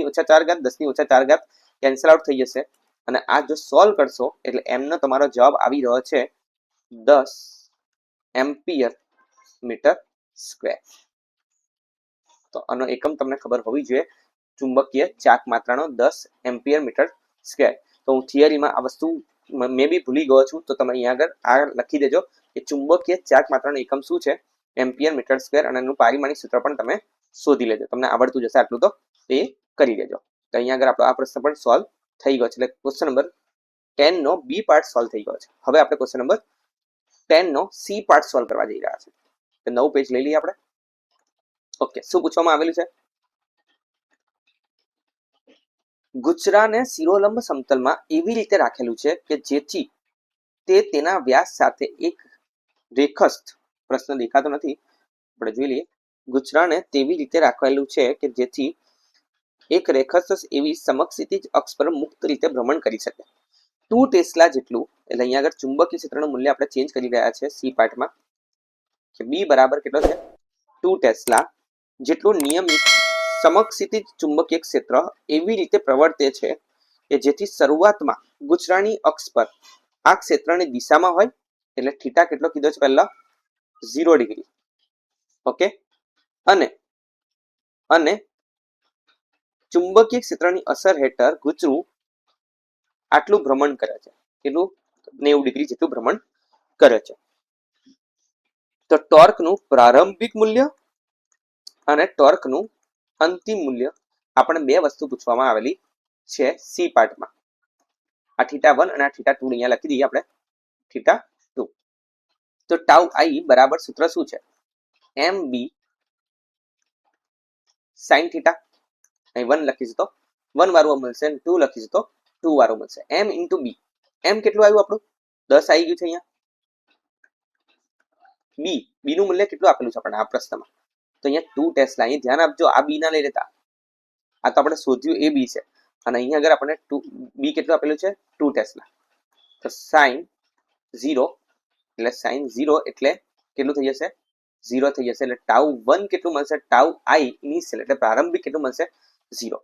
10⁻⁴ કેન્સલ આઉટ થઈ જશે અને આ જો સોલ્વ કરશો એટલે એમનો તમારો જવાબ આવી રહ્યો છે 10 એમ્પિયર મીટર સ્ક્વેર. તો આનો એકમ તમને ખબર હોવી જોઈએ. ચુંબકીય ચાક માત્રાનો 10 એમ્પિયર મીટર સ્ક્વેર. તો હું થિયરીમાં આ વસ્તુ મે બી ભૂલી ગયો છું તો તમે અહીંયા આગળ આ લખી દેજો કે ચુંબકીય ચાક માત્રાનો એકમ શું છે? Ampere metre square. અને એનું પારિમાણિક સૂત્ર પણ તમે શોધી લેજો. તમને આવડતું જશે આટલું તો એ કરી દેજો. તો અહીંયા આગળ આપણો આ પ્રશ્ન પણ સોલ્વ થઈ ગયો છે. એટલે ક્વેશ્ચન નંબર 10 નો બી પાર્ટ સોલ્વ થઈ ગયો છે. હવે આપણે ક્વેશ્ચન નંબર 10 નો સી પાર્ટ સોલ્વ કરવા જઈ રહ્યા છે. તો નવું પેજ લઈ લઈએ આપણે. ઓકે, શું પૂછવામાં આવેલું છે? ગુચરાને શિરોલંબ સમતલમાં એવી રીતે રાખેલું છે કે જેથી તે તેના વ્યાસ સાથે એક રેખસ્થ, પ્રશ્ન દેખાતો નથી આપણે જોઈ લઈએ. ગુચરાને તેવી રીતે રાખેલું છે કે જેથી એક રેખસ્થ એવી સમક્ષિતિજ અક્ષ પર મુક્ત રીતે ભ્રમણ કરી શકે. 2 ટેસ્લા જેટલું, એટલે અહીંયા આગળ ચુંબકીય ક્ષેત્રનું મૂલ્ય આપણે ચેન્જ કરી રહ્યા છે સી પાર્ટમાં કે બી બરાબર કેટલો છે? 2 ટેસ્લા જેટલું નિયમિત સમક્ષિતિજ ચુંબકીય ક્ષેત્ર એવી રીતે પ્રવર્તે છે કે જેથી શરૂઆતમાં ગુચરાની અક્ષ પર આ ક્ષેત્રની દિશામાં હોય, એટલે થીટા કેટલો કીધો છે પહેલા? 0 ડિગ્રી. ઓકે, અને ચુંબકીય ક્ષેત્રની અસર હેઠળ ગુચરું આટલું ભ્રમણ કરે છે. કેટલું? 90 ડિગ્રી જેટલું ભ્રમણ કરે છે. તો ટોર્કનું પ્રારંભિક મૂલ્ય અને ટોર્કનું અંતિમ મૂલ્ય આપણે બે વસ્તુ પૂછવામાં આવેલી છે સી પાર્ટમાં. આ θ1 અને આ θ2 અહીંયા લખી દઈએ આપણે θ2. તો ટાઉ આઈ બરાબર સૂત્ર શું છે? એમ બી સાઇન થીટા. અહીં 1 લખીશું તો 1 વાળું મળશે, 2 લખીશું તો 2 વાળું મળશે. એમ ઇન્ટુ બી. એમ કેટલું આવ્યું આપણું? 10 આવી ગયું છે અહીંયા. બી નું મૂલ્ય કેટલું આપેલું છે આપણને આ પ્રશ્નમાં? તો અહીંયા 2 ટેસ્લા. અહીં ધ્યાન આપજો, આ બી ના લઈ લેતા. આ તો આપણે શોધ્યું એ બી છે, અને અહીંયા આગળ આપણને બી કેટલું આપેલું છે? 2 ટેસ્લા. તો સાઇન 0 એટલે સાઇન 0 એટલે કેટલું થઈ જશે? 0 થઈ જશે. એટલે ટાઉ 1 કેટલું મળશે? ટાઉ આઈ ઇનિશિયલ એટલે પ્રારંભિક કેટલું મળશે? 0.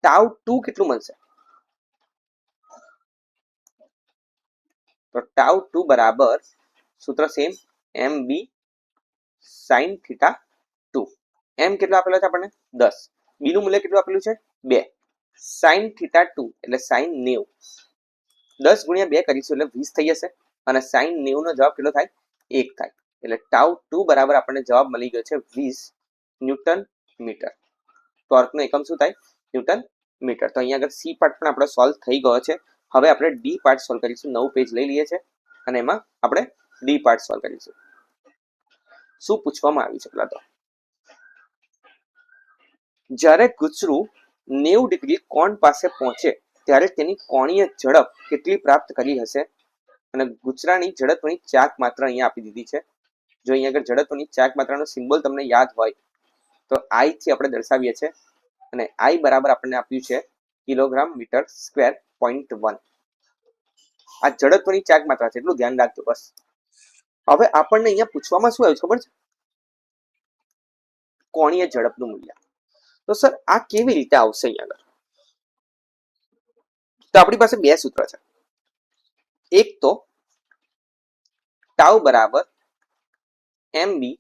ટાઉ 2 કેટલું મળશે? તો ટાઉ 2 બરાબર સૂત્ર સેમ, એમ બી સાઇન થીટા 2. એમ કેટલું આપેલું છે આપણને? 10. બી નું મૂલ્ય કેટલું આપેલું છે? 2. સાઇન થીટા 2 એટલે સાઇન 90. 10 ગુણ્યા 2 કરીશું એટલે 20 થઈ જશે, અને સાઇન 90 નો જવાબ કેટલો થાય? 1 થાય. એટલે ટાઉ 2 બરાબર આપણને જવાબ મળી ગયો છે 20 ન્યૂટન મીટર. ટોર્કનો એકમ શું થાય? Newton metre. તો અહીંયા આગળ સી પાર્ટ પણ આપણો સોલ્વ થઈ ગયો છે. હવે આપણે ડી પાર્ટ સોલ્વ કરીશું. નવું પેજ લઈ લઈએ છે અને એમાં આપણે ડી પાર્ટ સોલ્વ કરીશું. શું પૂછવામાં આવ્યું છે? પેલા તો જ્યારે ગુચરું 90 ડિગ્રી કોણ પાસે પહોંચે ત્યારે તેની કોણીય ઝડપ કેટલી પ્રાપ્ત કરી હશે? અને ગુચરાની ઝડપની ચાક માત્રા અહીંયા આપી દીધી છે. જો અહીંયા આગળ ઝડપની ચાક માત્રાનો સિમ્બોલ તમને યાદ હોય તો આઈ થી આપણે દર્શાવીએ છીએ, અને આઈ બરાબર આપણને આપ્યું છે કિલોગ્રામ મીટર સ્ક્વેર 0.1. આ ઝડપની ચાક માત્રા છે, એટલું ધ્યાન રાખજો બસ. હવે આપણને અહીંયા પૂછવામાં શું આવ્યું ખબર છે? કોણીય ઝડપનું મૂલ્ય. તો સર આ કેવી રીતે આવશે અહીંયા આગળ? તો આપણી પાસે બે સૂત્ર છે. એક તો ટાઉ બરાબર એમ બી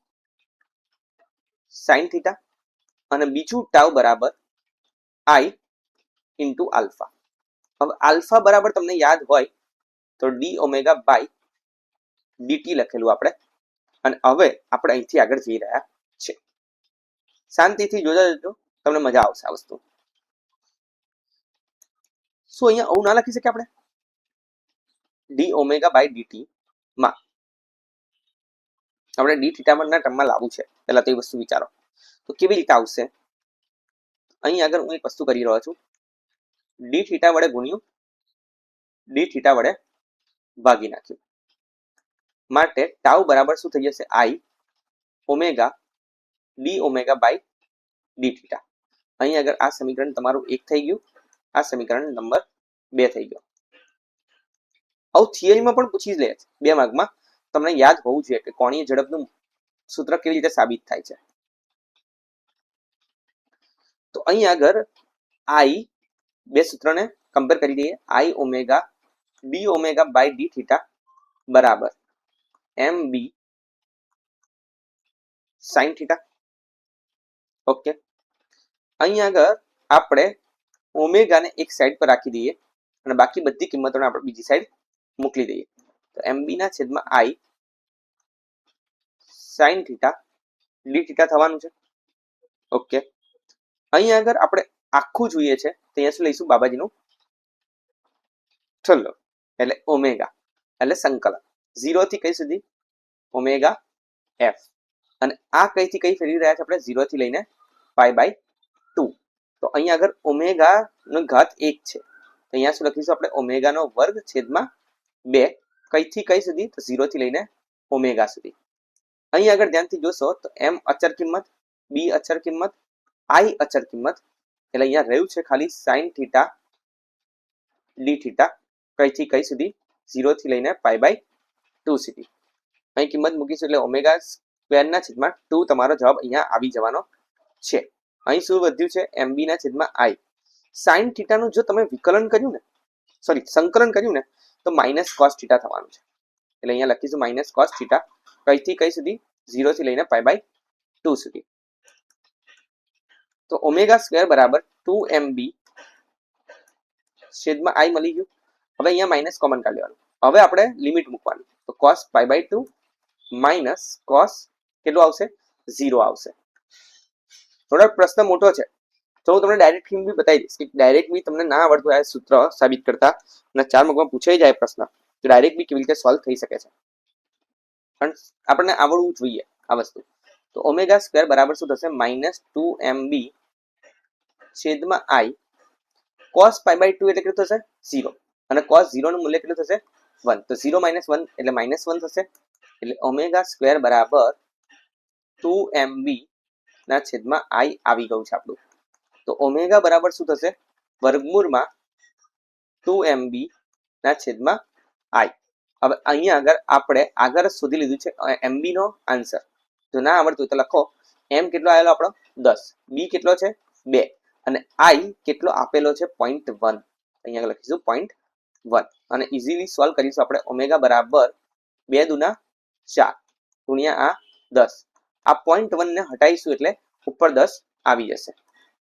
સાઇન થીટા, અને બીજું ટાઉ બરાબર આઈ ઇન્ટુ આલ્ફા. હવે આલ્ફા બરાબર તમને યાદ હોય તો ડી ઓમેગા બાય ડીટી લખેલું આપણે. અને હવે આપણે અહીંથી આગળ જઈ રહ્યા છે. શાંતિથી જોજો, તમને મજા આવશે આ વસ્તુ. શું અહીંયા આવું ના લખી શકીએ આપણે? ડી ઓમેગા બાય ડીટી માં આપણે ડી થીટાના ટર્મમાં લાવવું છે. પહેલા તો એ વસ્તુ વિચારો તો કેવી રીતે આવશે. અહીં આગળ હું એક વસ્તુ કરી રહ્યો છું, ડી થીટા વડે ગુણ્યું ડી થીટા વડે ભાગી નાખ્યું. માટે ટાઉ બરાબર શું થઈ જશે? I omega D omega by D theta. અહીં આગળ આ સમીકરણ તમારું 1 થઈ ગયું, આ સમીકરણ નંબર 2 થઈ ગયો. આવું થિયરીમાં પણ પૂછી લે છે 2 માર્કમાં. તમને યાદ હોવું જોઈએ કે કોણીય ઝડપનું સૂત્ર કેવી રીતે સાબિત થાય છે. તો અહીં આગળ આઈ બે સૂત્રને કમ્પેર કરી દઈએ. I omega D omega by D theta બરાબર M B sine theta. Okay, અહીં આગળ આપણે ઓમેગાને એક સાઈડ પર રાખી દઈએ અને બાકી બધી કિંમતોને આપણે બીજી સાઈડ મોકલી દઈએ. તો એમ બી ના છેદમાં આઈ સાઇન થીટા ડી થીટા થવાનું છે. ઓકે, અહીં આગળ આપણે આખું જોઈએ છે તો અહીંયા શું લઈશું? બાબાજીનું ચલો એટલે ઓમેગા એટલે સંકલન 0 થી કઈ સુધી? Omega F. અને આ કઈથી કઈ ફેરવી રહ્યા છે આપણે? 0 થી લઈને પાઈ બાય 2. તો અહીંયા આગળ ઓમેગા નો ઘાત 1 છે, તો અહીંયા શું લખીશું આપણે? ઓમેગા નો વર્ગ છેદમાં 2. કઈથી કઈ સુધી? તો 0 થી લઈને ઓમેગા સુધી. અહીં આગળ ધ્યાનથી જોશો તો એમ અચર કિંમત, બી અચર કિંમત, આઈ અચર કિંમત, એટલે અહીંયા રહ્યું છે ખાલી સાઇન થીટા ડી થીટા. કઈથી કઈ સુધી? 0 થી લઈને પાઈ બાય 2 સુધી. અહીં કિંમત મૂકીશું એટલે ઓમેગા સ્ક્વેરના છેદમાં 2 તમારો જવાબ અહીંયા આવી જવાનો છે. અહીં શું વધ્યું છે? એમબી ના છેદમાં આઈ. સાઇન થીટાનું જો તમે વિકલન કર્યું ને, સોરી સંકલન કર્યું ને, તો માઇનસ કોસ થીટા થવાનું છે. એટલે અહીંયા લખીશું માઇનસ કોસ થીટા. કઈથી કઈ સુધી? 0 થી લઈને પાઈ બાય 2 સુધી. તો ઓમેગા સ્ક્વેર બરાબર 2mb છેદમાં આઈ મળી ગયું. હવે અહીંયા માઇનસ કોમન કાઢી લેવાનું. હવે આપણે લિમિટ મૂકવાની. તો cos pi by 2 minus cos કેટલું આવશે? 0 આવશે. થોડો પ્રશ્ન મોટો છે તો હું તમને ડાયરેક્ટ થીમ બી બતાવી દઈશ કે ડાયરેક્ટ બી તમને ના આવડતું આ સૂત્ર સાબિત કરતા અને 4 માર્કમાં પૂછાઈ જાય પ્રશ્ન તો ડાયરેક્ટ બી કેવી રીતે સોલ્વ થઈ શકે છે, પણ આપણને આવડવું જોઈએ આ વસ્તુ. તો ઓમેગા સ્ક્વેર બરાબર શું થશે -2mb છેદમાં i cos pi/2 એટલે કેટલું થશે 0 અને cos 0 નું મૂલ્ય કેટલું થશે 1. તો 0 - 1 એટલે -1 થશે. એટલે ઓમેગા સ્ક્વેર બરાબર 2mb ના છેદમાં i આવી ગયું છે આપણું. તો ઓમેગા બરાબર શું થશે વર્ગમૂળમાં 2mb ના છેદમાં i. હવે અહીંયા આગળ આપણે આગળ શોધી લીધું છે mb નો આન્સર. જો ના આવડતું તો લખો m કેટલો આવેલો આપણો 10, b કેટલો છે 2 અને i કેટલો આપેલો છે 0.1. અહીંયા લખીશું 0.1 અને ઇઝીલી સોલ્વ કરીશું આપણે. ઓમેગા બરાબર 2 દુના 4 ગુણ્યા આ 10. આ 0.1 ને હટાવીશું એટલે ઉપર 10 આવી જશે.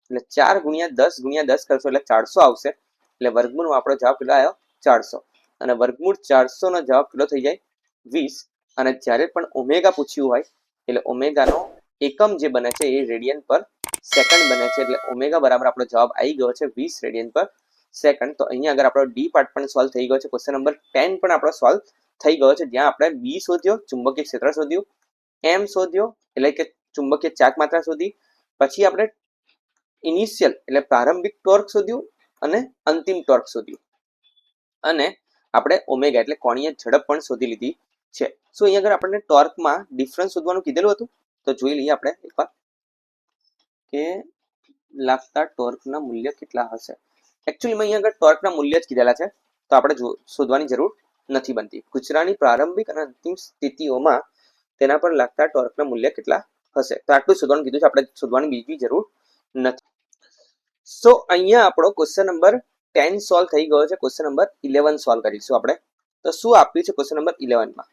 એટલે 4 ગુણ્યા 10 કરશો એટલે 400 આવશે. એટલે વર્ગમૂળમાં આપણો જવાબ કેટલો આવ્યો 400 અને વર્ગમૂળ 400 નો જવાબ કેટલો થઈ જાય 20. અને જ્યારે પણ ઓમેગા પૂછ્યું હોય એટલે ઓમેગાનો એકમ જે બને છે એ રેડિયન પર સેકન્ડ બને છે. એટલે ઓમેગા બરાબર આપણો જવાબ આવી ગયો છે 20 રેડિયન પર સેકન્ડ. તો અહીંયા આગળ આપણો ડી પાર્ટ પણ સોલ્વ થઈ ગયો છે. ક્વેશ્ચન નંબર 10 પણ આપણો સોલ્વ થઈ ગયો છે, જ્યાં આપણે બી શોધ્યો, ચુંબકીય ક્ષેત્ર શોધ્યું, એમ શોધ્યો એટલે કે ચુંબકીય ચાક માત્રા શોધી, પછી આપણે ઇનિશિયલ એટલે પ્રારંભિક ટોર્ક શોધ્યું અને અંતિમ ટોર્ક શોધ્યું અને આપણે ઓમેગા એટલે કોણીય ઝડપ પણ શોધી લીધી છે. સો અહીંયા આગળ આપણને ટોર્કમાં ડિફરન્સ શોધવાનું કીધેલું હતું. તો જોઈ લઈએ આપણે એકવાર કે લાગતા ટોર્કના મૂલ્ય કેટલા હશે. એકચ્યુઅલી અહીંયા આગળ ટોર્કના મૂલ્ય જ કીધેલા છે, તો આપણે શોધવાની જરૂર નથી બનતી. ગુજરાની પ્રારંભિક અને અંતિમ સ્થિતિઓમાં તેના પર લાગતા ટોર્કના મૂલ્ય કેટલા હશે. તો આટલું શોધવાનું કીધું છે, આપણે શોધવાની બીજી જરૂર નથી. સો અહીંયા આપણો ક્વેશ્ચન નંબર 10 સોલ્વ થઈ ગયો છે. ક્વેશ્ચન નંબર 11 સોલ્વ કરીશું આપણે. તો શું આપ્યું છે ક્વેશ્ચન નંબર 11 માં?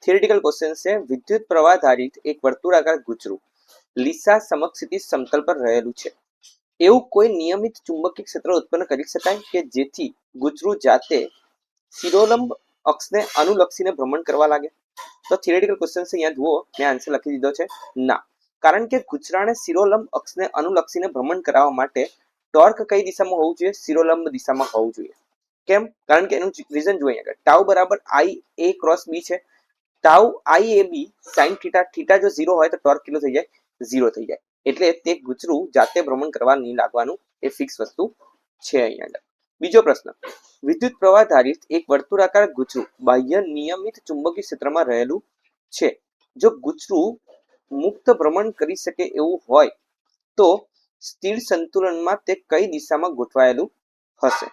થિયરિટિકલ ક્વેશ્ચન છે. વિદ્યુત પ્રવાહ ધારિત એક વર્તુળાકાર ગુચરું લીસા સમક્ષિતિજ સમતલ પર રહેલું છે. એવું કોઈ નિયમિત ચુંબકીય ક્ષેત્ર ઉત્પન્ન કરી શકાય કે જેથી ગુચરું જાતે શિરોલંબ અક્ષને અનુલક્ષીને ભ્રમણ કરવા લાગે? તો થિયરિટિકલ ક્વેશ્ચન છે. અહીંયા જુઓ, મેં આન્સર લખી દીધો છે ના. કારણ કે ગુજરાને શિરોલંબ અક્ષને અનુલક્ષીને ભ્રમણ કરાવવા માટે ટોર્ક કઈ દિશામાં હોવું જોઈએ? શિરોલંબ દિશામાં હોવું જોઈએ. કેમ? કારણ કે એનું રીઝન જોઈએ આગળ. ટાઉ બરાબર i a ક્રોસ b છે. Tau i a b sin theta, theta જો 0 હોય તો ટોર્ક કેટલો થઈ જાય? 0 થઈ જાય. એટલે તે ગુચરું જાતે ભ્રમણ કરવા નહીં લાગવાનું, એ ફિક્સ વસ્તુ છે અહીંયા આગળ. બીજો પ્રશ્ન. વિદ્યુત પ્રવાહ ધારિત એક વર્તુળાકાર ગુચરું બાહ્ય નિયમિત ચુંબકીય ક્ષેત્રમાં રહેલું છે. જો ગુચરું મુક્ત ભ્રમણ કરી શકે એવું હોય તો સ્થિર સંતુલનમાં તે કઈ દિશામાં ગોઠવાયેલું હશે?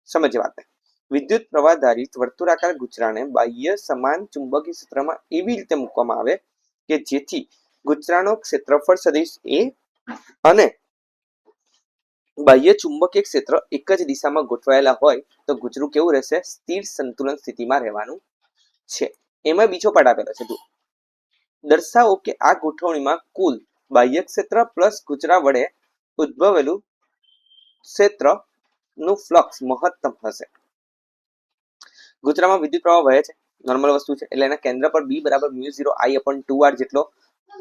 સમજ્યા વાતને. વિદ્યુત પ્રવાહ ધારિત વર્તુળાકાર ગુચરાને બાહ્ય સમાન ચુંબકીય ક્ષેત્રમાં એવી રીતે મૂકવામાં આવે કે જેથી ગુચરાનો ક્ષેત્રફળ સદિશ a અને બાહ્ય ચુંબકીય ક્ષેત્ર એક જ દિશામાં ગોઠવાયેલા હોય તો ગુચરું કેવું રહેશે? સ્થિર સંતુલન સ્થિતિમાં રહેવાનું છે. એમાં બીજો પાર્ટ આપેલો છે. દર્શાવો કે આ ગોઠવણીમાં કુલ બાહ્ય ક્ષેત્ર પ્લસ ગુચરા વડે ઉદ્ભવેલું ક્ષેત્ર નું ફ્લક્સ મહત્તમ હશે. ગુજરામાં વિદ્યુત પ્રવાહ વહે છે, નોર્મલ વસ્તુ છે. એટલે એના કેન્દ્ર પર b બરાબર μ0 i/2r જેટલો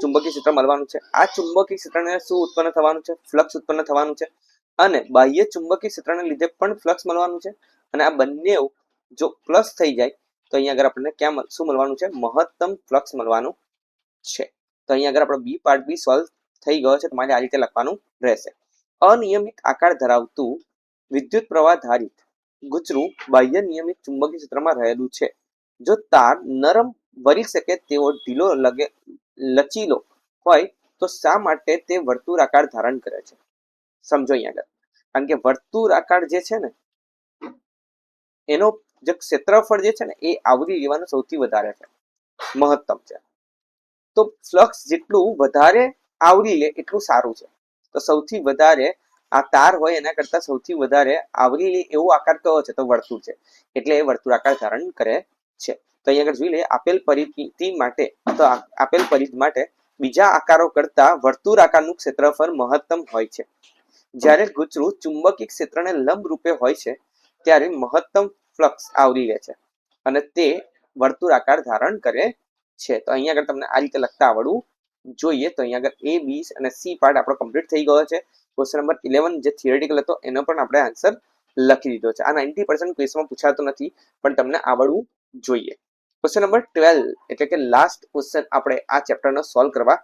ચુંબકીય ક્ષેત્ર મળવાનું છે. આ ચુંબકીય ક્ષેત્રને શું ઉત્પન્ન થવાનું છે? ફ્લક્સ ઉત્પન્ન થવાનું છે. અને બાહ્ય ચુંબકીય ક્ષેત્રને લીધે પણ ફ્લક્સ મળવાનું છે. અને આ બંને જો પ્લસ થઈ જાય તો અહીંયા આગળ આપણને ક્યાં શું મળવાનું છે? મહત્તમ ફ્લક્સ મળવાનું છે. તો અહીંયા આગળ આપણો બી પાર્ટ બી સોલ્વ થઈ ગયો છે. તમારે આ રીતે લખવાનું રહેશે. અનિયમિત આકાર ધરાવતું વિદ્યુત પ્રવાહ ધારિત ગુચરું બાહ્ય નિયમિત ચુંબકીય ક્ષેત્રમાં રહેલું છે. જો તાર નરમ વળી શકે તેવો ઢીલો લચીલો હોય તો શા માટે તે વર્તુળાકાર ધારણ કરે છે? સમજો અહીંયા આગળ. કારણ કે વર્તુળાકાર જે છે ને એનો જે ક્ષેત્રફળ જે છે ને એ આવરી લેવાનું સૌથી વધારે છે, મહત્તમ છે. તો ફ્લક્સ જેટલું વધારે આવરી લે એટલું સારું છે. તો સૌથી વધારે આ તાર હોય એના કરતા સૌથી વધારે આવરી લે એવો આકાર કયો છે? તો વર્તુળ છે. એટલે એ વર્તુળાકાર ધારણ કરે છે. તો અહીંયા આગળ જોઈ લે, આપેલ પરિમિતિ માટે તો આપેલ પરિઘ માટે બીજા આકારો કરતા વર્તુળાકારનું ક્ષેત્રફળ મહત્તમ હોય છે. જ્યારે ગુચરું ચુંબકીય ક્ષેત્રને લંબ રૂપે હોય છે ત્યારે મહત્તમ ફ્લક્સ આવરી લે છે અને તે વર્તુળાકાર ધારણ કરે છે. તો અહીંયા આગળ તમને આ રીતે લખતા આવડવું જોઈએ. તો અહીંયા આગળ a b અને c પાર્ટ આપણો કમ્પ્લીટ થઈ ગયો છે. ક્વેશ્ચન નંબર 11 જે થિયરેટિકલ હતો એનો પણ આપણે આન્સર લખી દીધો છે. આ 90% ક્વેશ્ચનમાં પૂછાતો નથી, પણ તમને આવડવું જોઈએ. ક્વેશ્ચન નંબર 12 એટલે કે લાસ્ટ ક્વેશ્ચન આપણે આ ચેપ્ટરનો સોલ્વ કરવા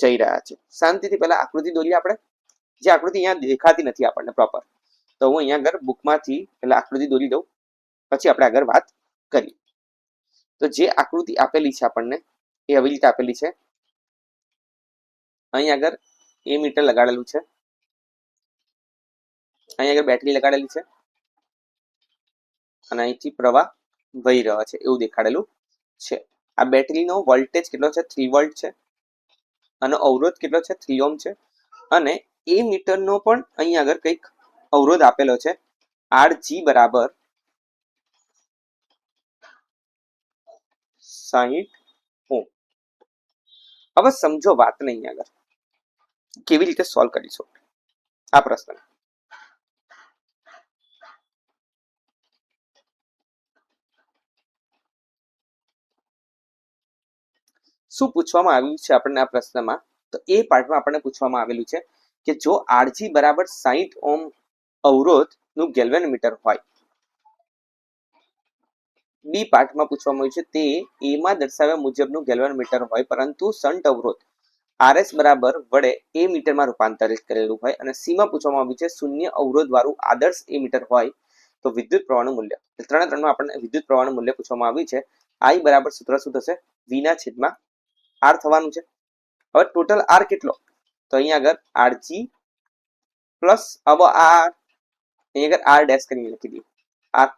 જઈ રહ્યા છે. શાંતિથી પહેલા આકૃતિ દોરીએ આપણે. જે આકૃતિ અહીંયા દેખાતી નથી આપણને પ્રોપર, તો હું અહીંયા આગળ બુકમાંથી પહેલા આકૃતિ દોરી દઉં, પછી આપણે આગળ વાત કરીએ. તો જે આકૃતિ આપેલી છે આપણને એ આવી રીતે આપેલી છે. અહીં આગળ એ મીટર લગાડેલું છે, અહીં આગળ બેટરી લગાડેલી છે અને અહીંથી પ્રવાહ વહી રહ્યો છે એવું દેખાડેલું છે. આ બેટરીનો વોલ્ટેજ કેટલો છે? 3 વોલ્ટ છે. આનો અવરોધ કેટલો છે? 3 ઓહ્મ છે. અને એ મીટરનો પણ અહીં આગળ કંઈક અવરોધ આપેલો છે, Rg બરાબર 60 ઓહ્મ. હવે સમજો વાતને અહીં આગળ કેવી રીતે સોલ્વ કરીશું આ પ્રશ્ન. શું પૂછવામાં આવ્યું છે આપણને આ પ્રશ્નમાં? તો એ પાર્ટમાં આપણને પૂછવામાં આવેલું છે કે જો Rg બરાબર 60 ઓહ્મ અવરોધનું ગેલ્વેનોમીટર હોય. બી પાર્ટમાં પૂછવામાં આવ્યું છે તે એમાં દર્શાવ્યા મુજબનું ગેલ્વેનોમીટર હોય, પરંતુ શન્ટ અવરોધ RS બરાબર વડે એ મીટરમાં રૂપાંતરિત કરેલું હોય. અને સીમાં પૂછવામાં આવ્યું છે શૂન્ય અવરોધ વાળું આદર્શ એ મીટર હોય તો વિદ્યુત પ્રવાહનું મૂલ્ય. ત્રણમાં આપણને વિદ્યુત પ્રવાહનું મૂલ્ય પૂછવામાં આવ્યું છે. I બરાબર સૂત્ર શું થશે? V ના છેદમાં R થવાનું છે. હવે ટોટલ R કેટલો? તો અહીંયા આગળ Rg પ્લસ હવે અહીંયા આગળ R ડેશ કરીને લખી દઈએ R,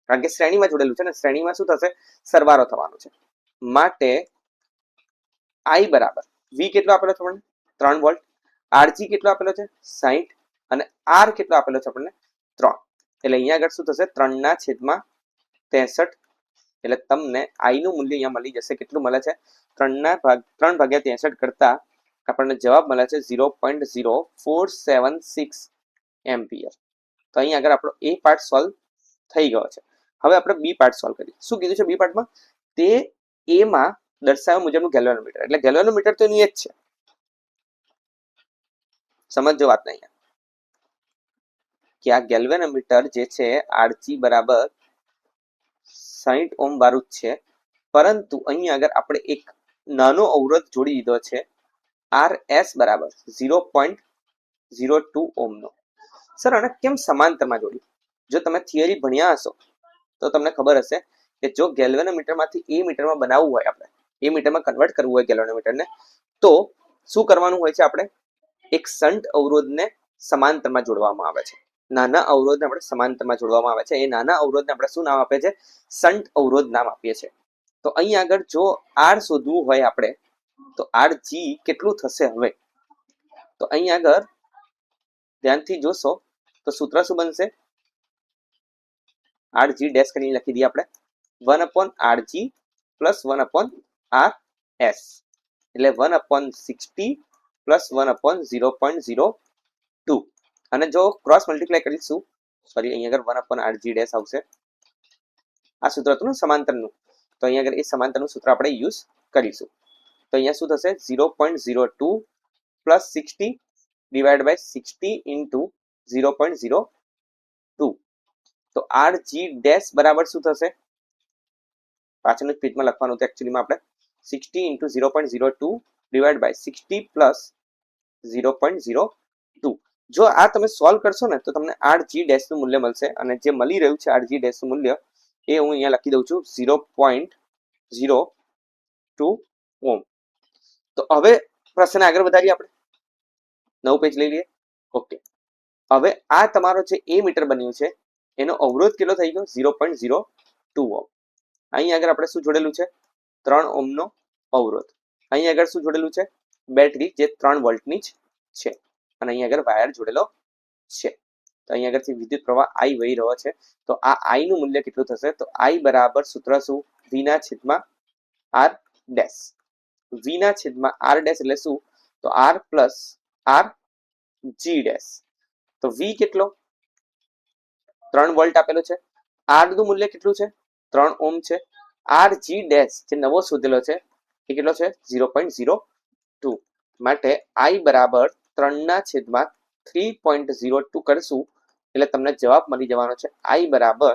કારણ કે શ્રેણીમાં જોડેલું છે ને, શ્રેણીમાં શું થશે? સરવાળો થવાનો છે. માટે I બરાબર V કેટલો આપેલો છે આપણને? 3 વોલ્ટ. Rg કેટલો આપેલો છે? 60. અને R કેટલો આપેલો છે આપણને? 3. એટલે અહીંયા આગળ શું થશે? 3 ના છેદમાં 63. એટલે તમને I નું મૂલ્ય અહીંયા મળી જશે. કેટલું મળે છે? 3 ભાગ્યા 63 કરતા આપણને જવાબ મળે છે 0.0476 એમ્પિયર. તો અહીં આગળ આપણો એ પાર્ટ સોલ્વ થઈ ગયો છે. હવે આપણે બી પાર્ટ સોલ્વ કરીએ. શું કીધું છે બી પાર્ટમાં? તે એમાં દર્શાવ્યા મુજબનું ગેલ્વેનોમીટર, એટલે ગેલ્વેનોમીટર તો એની જ છે. સમજો વાત નહીં કે આ ગેલ્વેનોમીટર જે છે Rg બરાબર 60 ઓહ્મ વાળું જ છે, પરંતુ અહીં આગળ આપણે એક નાનો અવરોધ જોડી દીધો છે RS બરાબર 0.02 ઓહ્મનો. સર આને કેમ સમાંતરમાં જોડી? જો તમે થિયરી ભણ્યા હશો તો તમને ખબર હશે કે જો ગેલ્વેનોમીટરમાંથી એ મીટરમાં બનાવવું હોય, આપણે એ મીટરમાં કન્વર્ટ કરવું હોય ગેલ્વેનોમીટરને, તો શું કરવાનું હોય છે? આપણે એક શન્ટ અવરોધને સમાંતરમાં જોડવામાં આવે છે. નાના અવરોધને આપણે સમાંતરમાં જોડવામાં આવે છે. એ નાના અવરોધને આપણે શું નામ આપીએ છીએ? શન્ટ અવરોધ નામ આપીએ છીએ. તો અહીં આગળ જો R શોધવું હોય આપણે, તો Rg કેટલું થશે? હવે તો અહીં આગળ ધ્યાનથી જોશો તો સૂત્ર શું બનશે? Rg ડેશ કરીને લખી દઈએ આપણે 1/Rg પ્લસ 1/RS, એટલે 1/60 પ્લસ 1/0.02. અને જો ક્રોસ મલ્ટીપ્લાય કરીશું, સોરી અહીંયા આગળ 1/Rg ડેશ આવશે. આ સૂત્ર હતું ને સમાંતરનું, તો અહીંયા આગળ એ સમાંતરનું સૂત્ર આપણે યુઝ કરીશું. તો અહીંયા શું થશે? 0.02 પ્લસ 60 ડિવાઈડ બાય 60 ઇન્ટુ 0.02. તો Rg ડેશ બરાબર શું થશે? પાછળનું સ્પીડમાં લખવાનું હતું એકચ્યુઅલીમાં આપણે 60 ઇન્ટુ 0.02 ડિવાઈડ બાય 60 પ્લસ 0.02. જો આ તમે સોલ્વ કરશો ને તો તમને Rg ડેશનું મૂલ્ય મળશે. અને જે મળી રહ્યું છે Rg ડેશનું મૂલ્ય એ હું અહીંયા લખી દઉં છું 0.02 ઓહ્મ. તો હવે પ્રશ્ન આગળ વધારીએ આપણે. નવું પેજ લઈ લઈએ. ઓકે, હવે આ તમારો જે એ મીટર બન્યું છે એનો અવરોધ કેટલો થઈ ગયો? 0.02 ઓહ્મ. અહીં આગળ આપણે શું જોડેલું છે? 3 ઓહ્મનો અવરોધ. અહીં આગળ શું જોડેલું છે? બેટરી જે 3 વોલ્ટની જ છે. અને અહીં આગળ વાયર જોડેલો છે. તો અહીં આગળથી વિદ્યુત પ્રવાહ I વહી રહ્યો છે. તો આ I નું મૂલ્ય કેટલું થશે? તો I બરાબર સૂત્ર શું? V ના છેદમાં R ડેશ. V ના છેદમાં R ડેશ એટલે શું? તો R plus R G dash. તો V કેટલો? 3 વોલ્ટ આપેલો છે. R નું મૂલ્ય કેટલું છે? 3 ઓહ્મ છે. Rg ડેશ જે નવો શોધેલો છે એ કેટલો છે? 0.02. માટે I બરાબર 3 ના છેદમાં 3.02 કરશું એટલે તમને જવાબ મળી જવાનો છે I બરાબર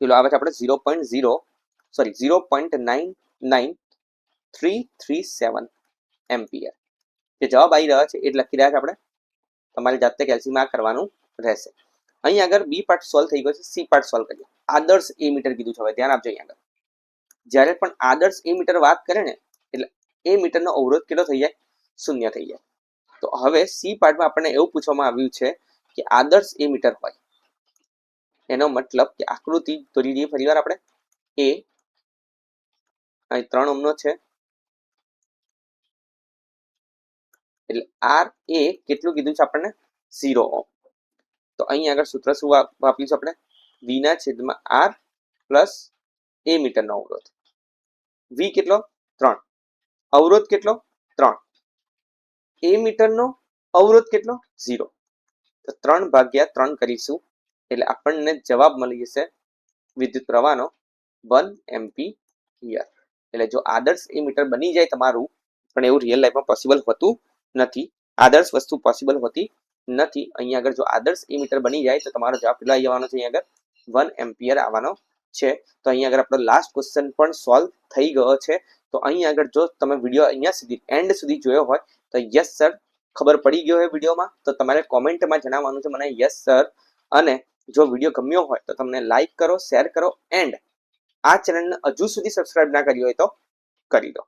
પેલો આવે છે આપણે 0.99337 એમ્પિયર. જે જવાબ આવી રહ્યો છે એ જ લખી રહ્યા છે આપણે. તમારી જાતે કેલ્સીમાં કરવાનું રહેશે. અહીં આગળ બી પાર્ટ સોલ્વ થઈ ગયો છે. સી પાર્ટ સોલ્વ કરીએ. આદર્શ એમીટર કીધું છે. હવે ધ્યાન આપજો. અહીં આગળ જ્યારે પણ આદર્શ એમીટર વાત કરે ને એટલે એ મીટરનો અવરોધ કેટલો થઈ જાય? 0 થઈ જાય. તો હવે સી પાર્ટમાં આપણને એવું પૂછવામાં આવ્યું છે કે આદર્શ એમીટર હોય એનો મતલબ કે આકૃતિ દોરી દઈએ ફરીવાર આપણે. એ અહીં 3 ઓહ્મનો છે એટલે આર એ કેટલું કીધું છે આપણને? 0 ઓહ્મ. તો અહીં આગળ સૂત્ર શું વાપરીશું આપણે? વી ના છેદમાં આર પ્લસ એ મીટરનો અવરોધ. વી કેટલો? 3. અવરોધ કેટલો? 3. એ મીટરનો અવરોધ કેટલો? 0. તો 3/3 કરીશું એટલે આપણને જવાબ મળી જશે વિદ્યુત પ્રવાહનો 1 એમ્પિયર. એટલે જો આદર્શ એમીટર બની જાય તમારું, પણ એવું રિયલ લાઈફમાં પોસિબલ હોતું નથી. આદર્શ વસ્તુ પોસિબલ હોતી નથી. અહીંયા આગળ જો આદર્શ એમીટર બની જાય તો તમારો જવાબ કેટલો આવી જવાનો છે? અહીંયા આગળ 1 એમ્પિયર આવવાનો છે. તો અહીંયા આગળ આપણો લાસ્ટ ક્વેશ્ચન પણ સોલ્વ થઈ ગયો છે. તો અહીં આગળ જો તમે વિડીયો અહીંયા સુધી એન્ડ સુધી જોયો હોય તો યસ સર ખબર પડી ગયો હોય વિડીયોમાં, તો તમારે કોમેન્ટમાં જણાવવાનું છે મને યસ સર. અને જો વિડીયો ગમ્યો હોય તો તમને લાઈક કરો, શેર કરો એન્ડ આ ચેનલને હજુ સુધી સબસ્ક્રાઇબ ના કરી હોય તો કરી દો.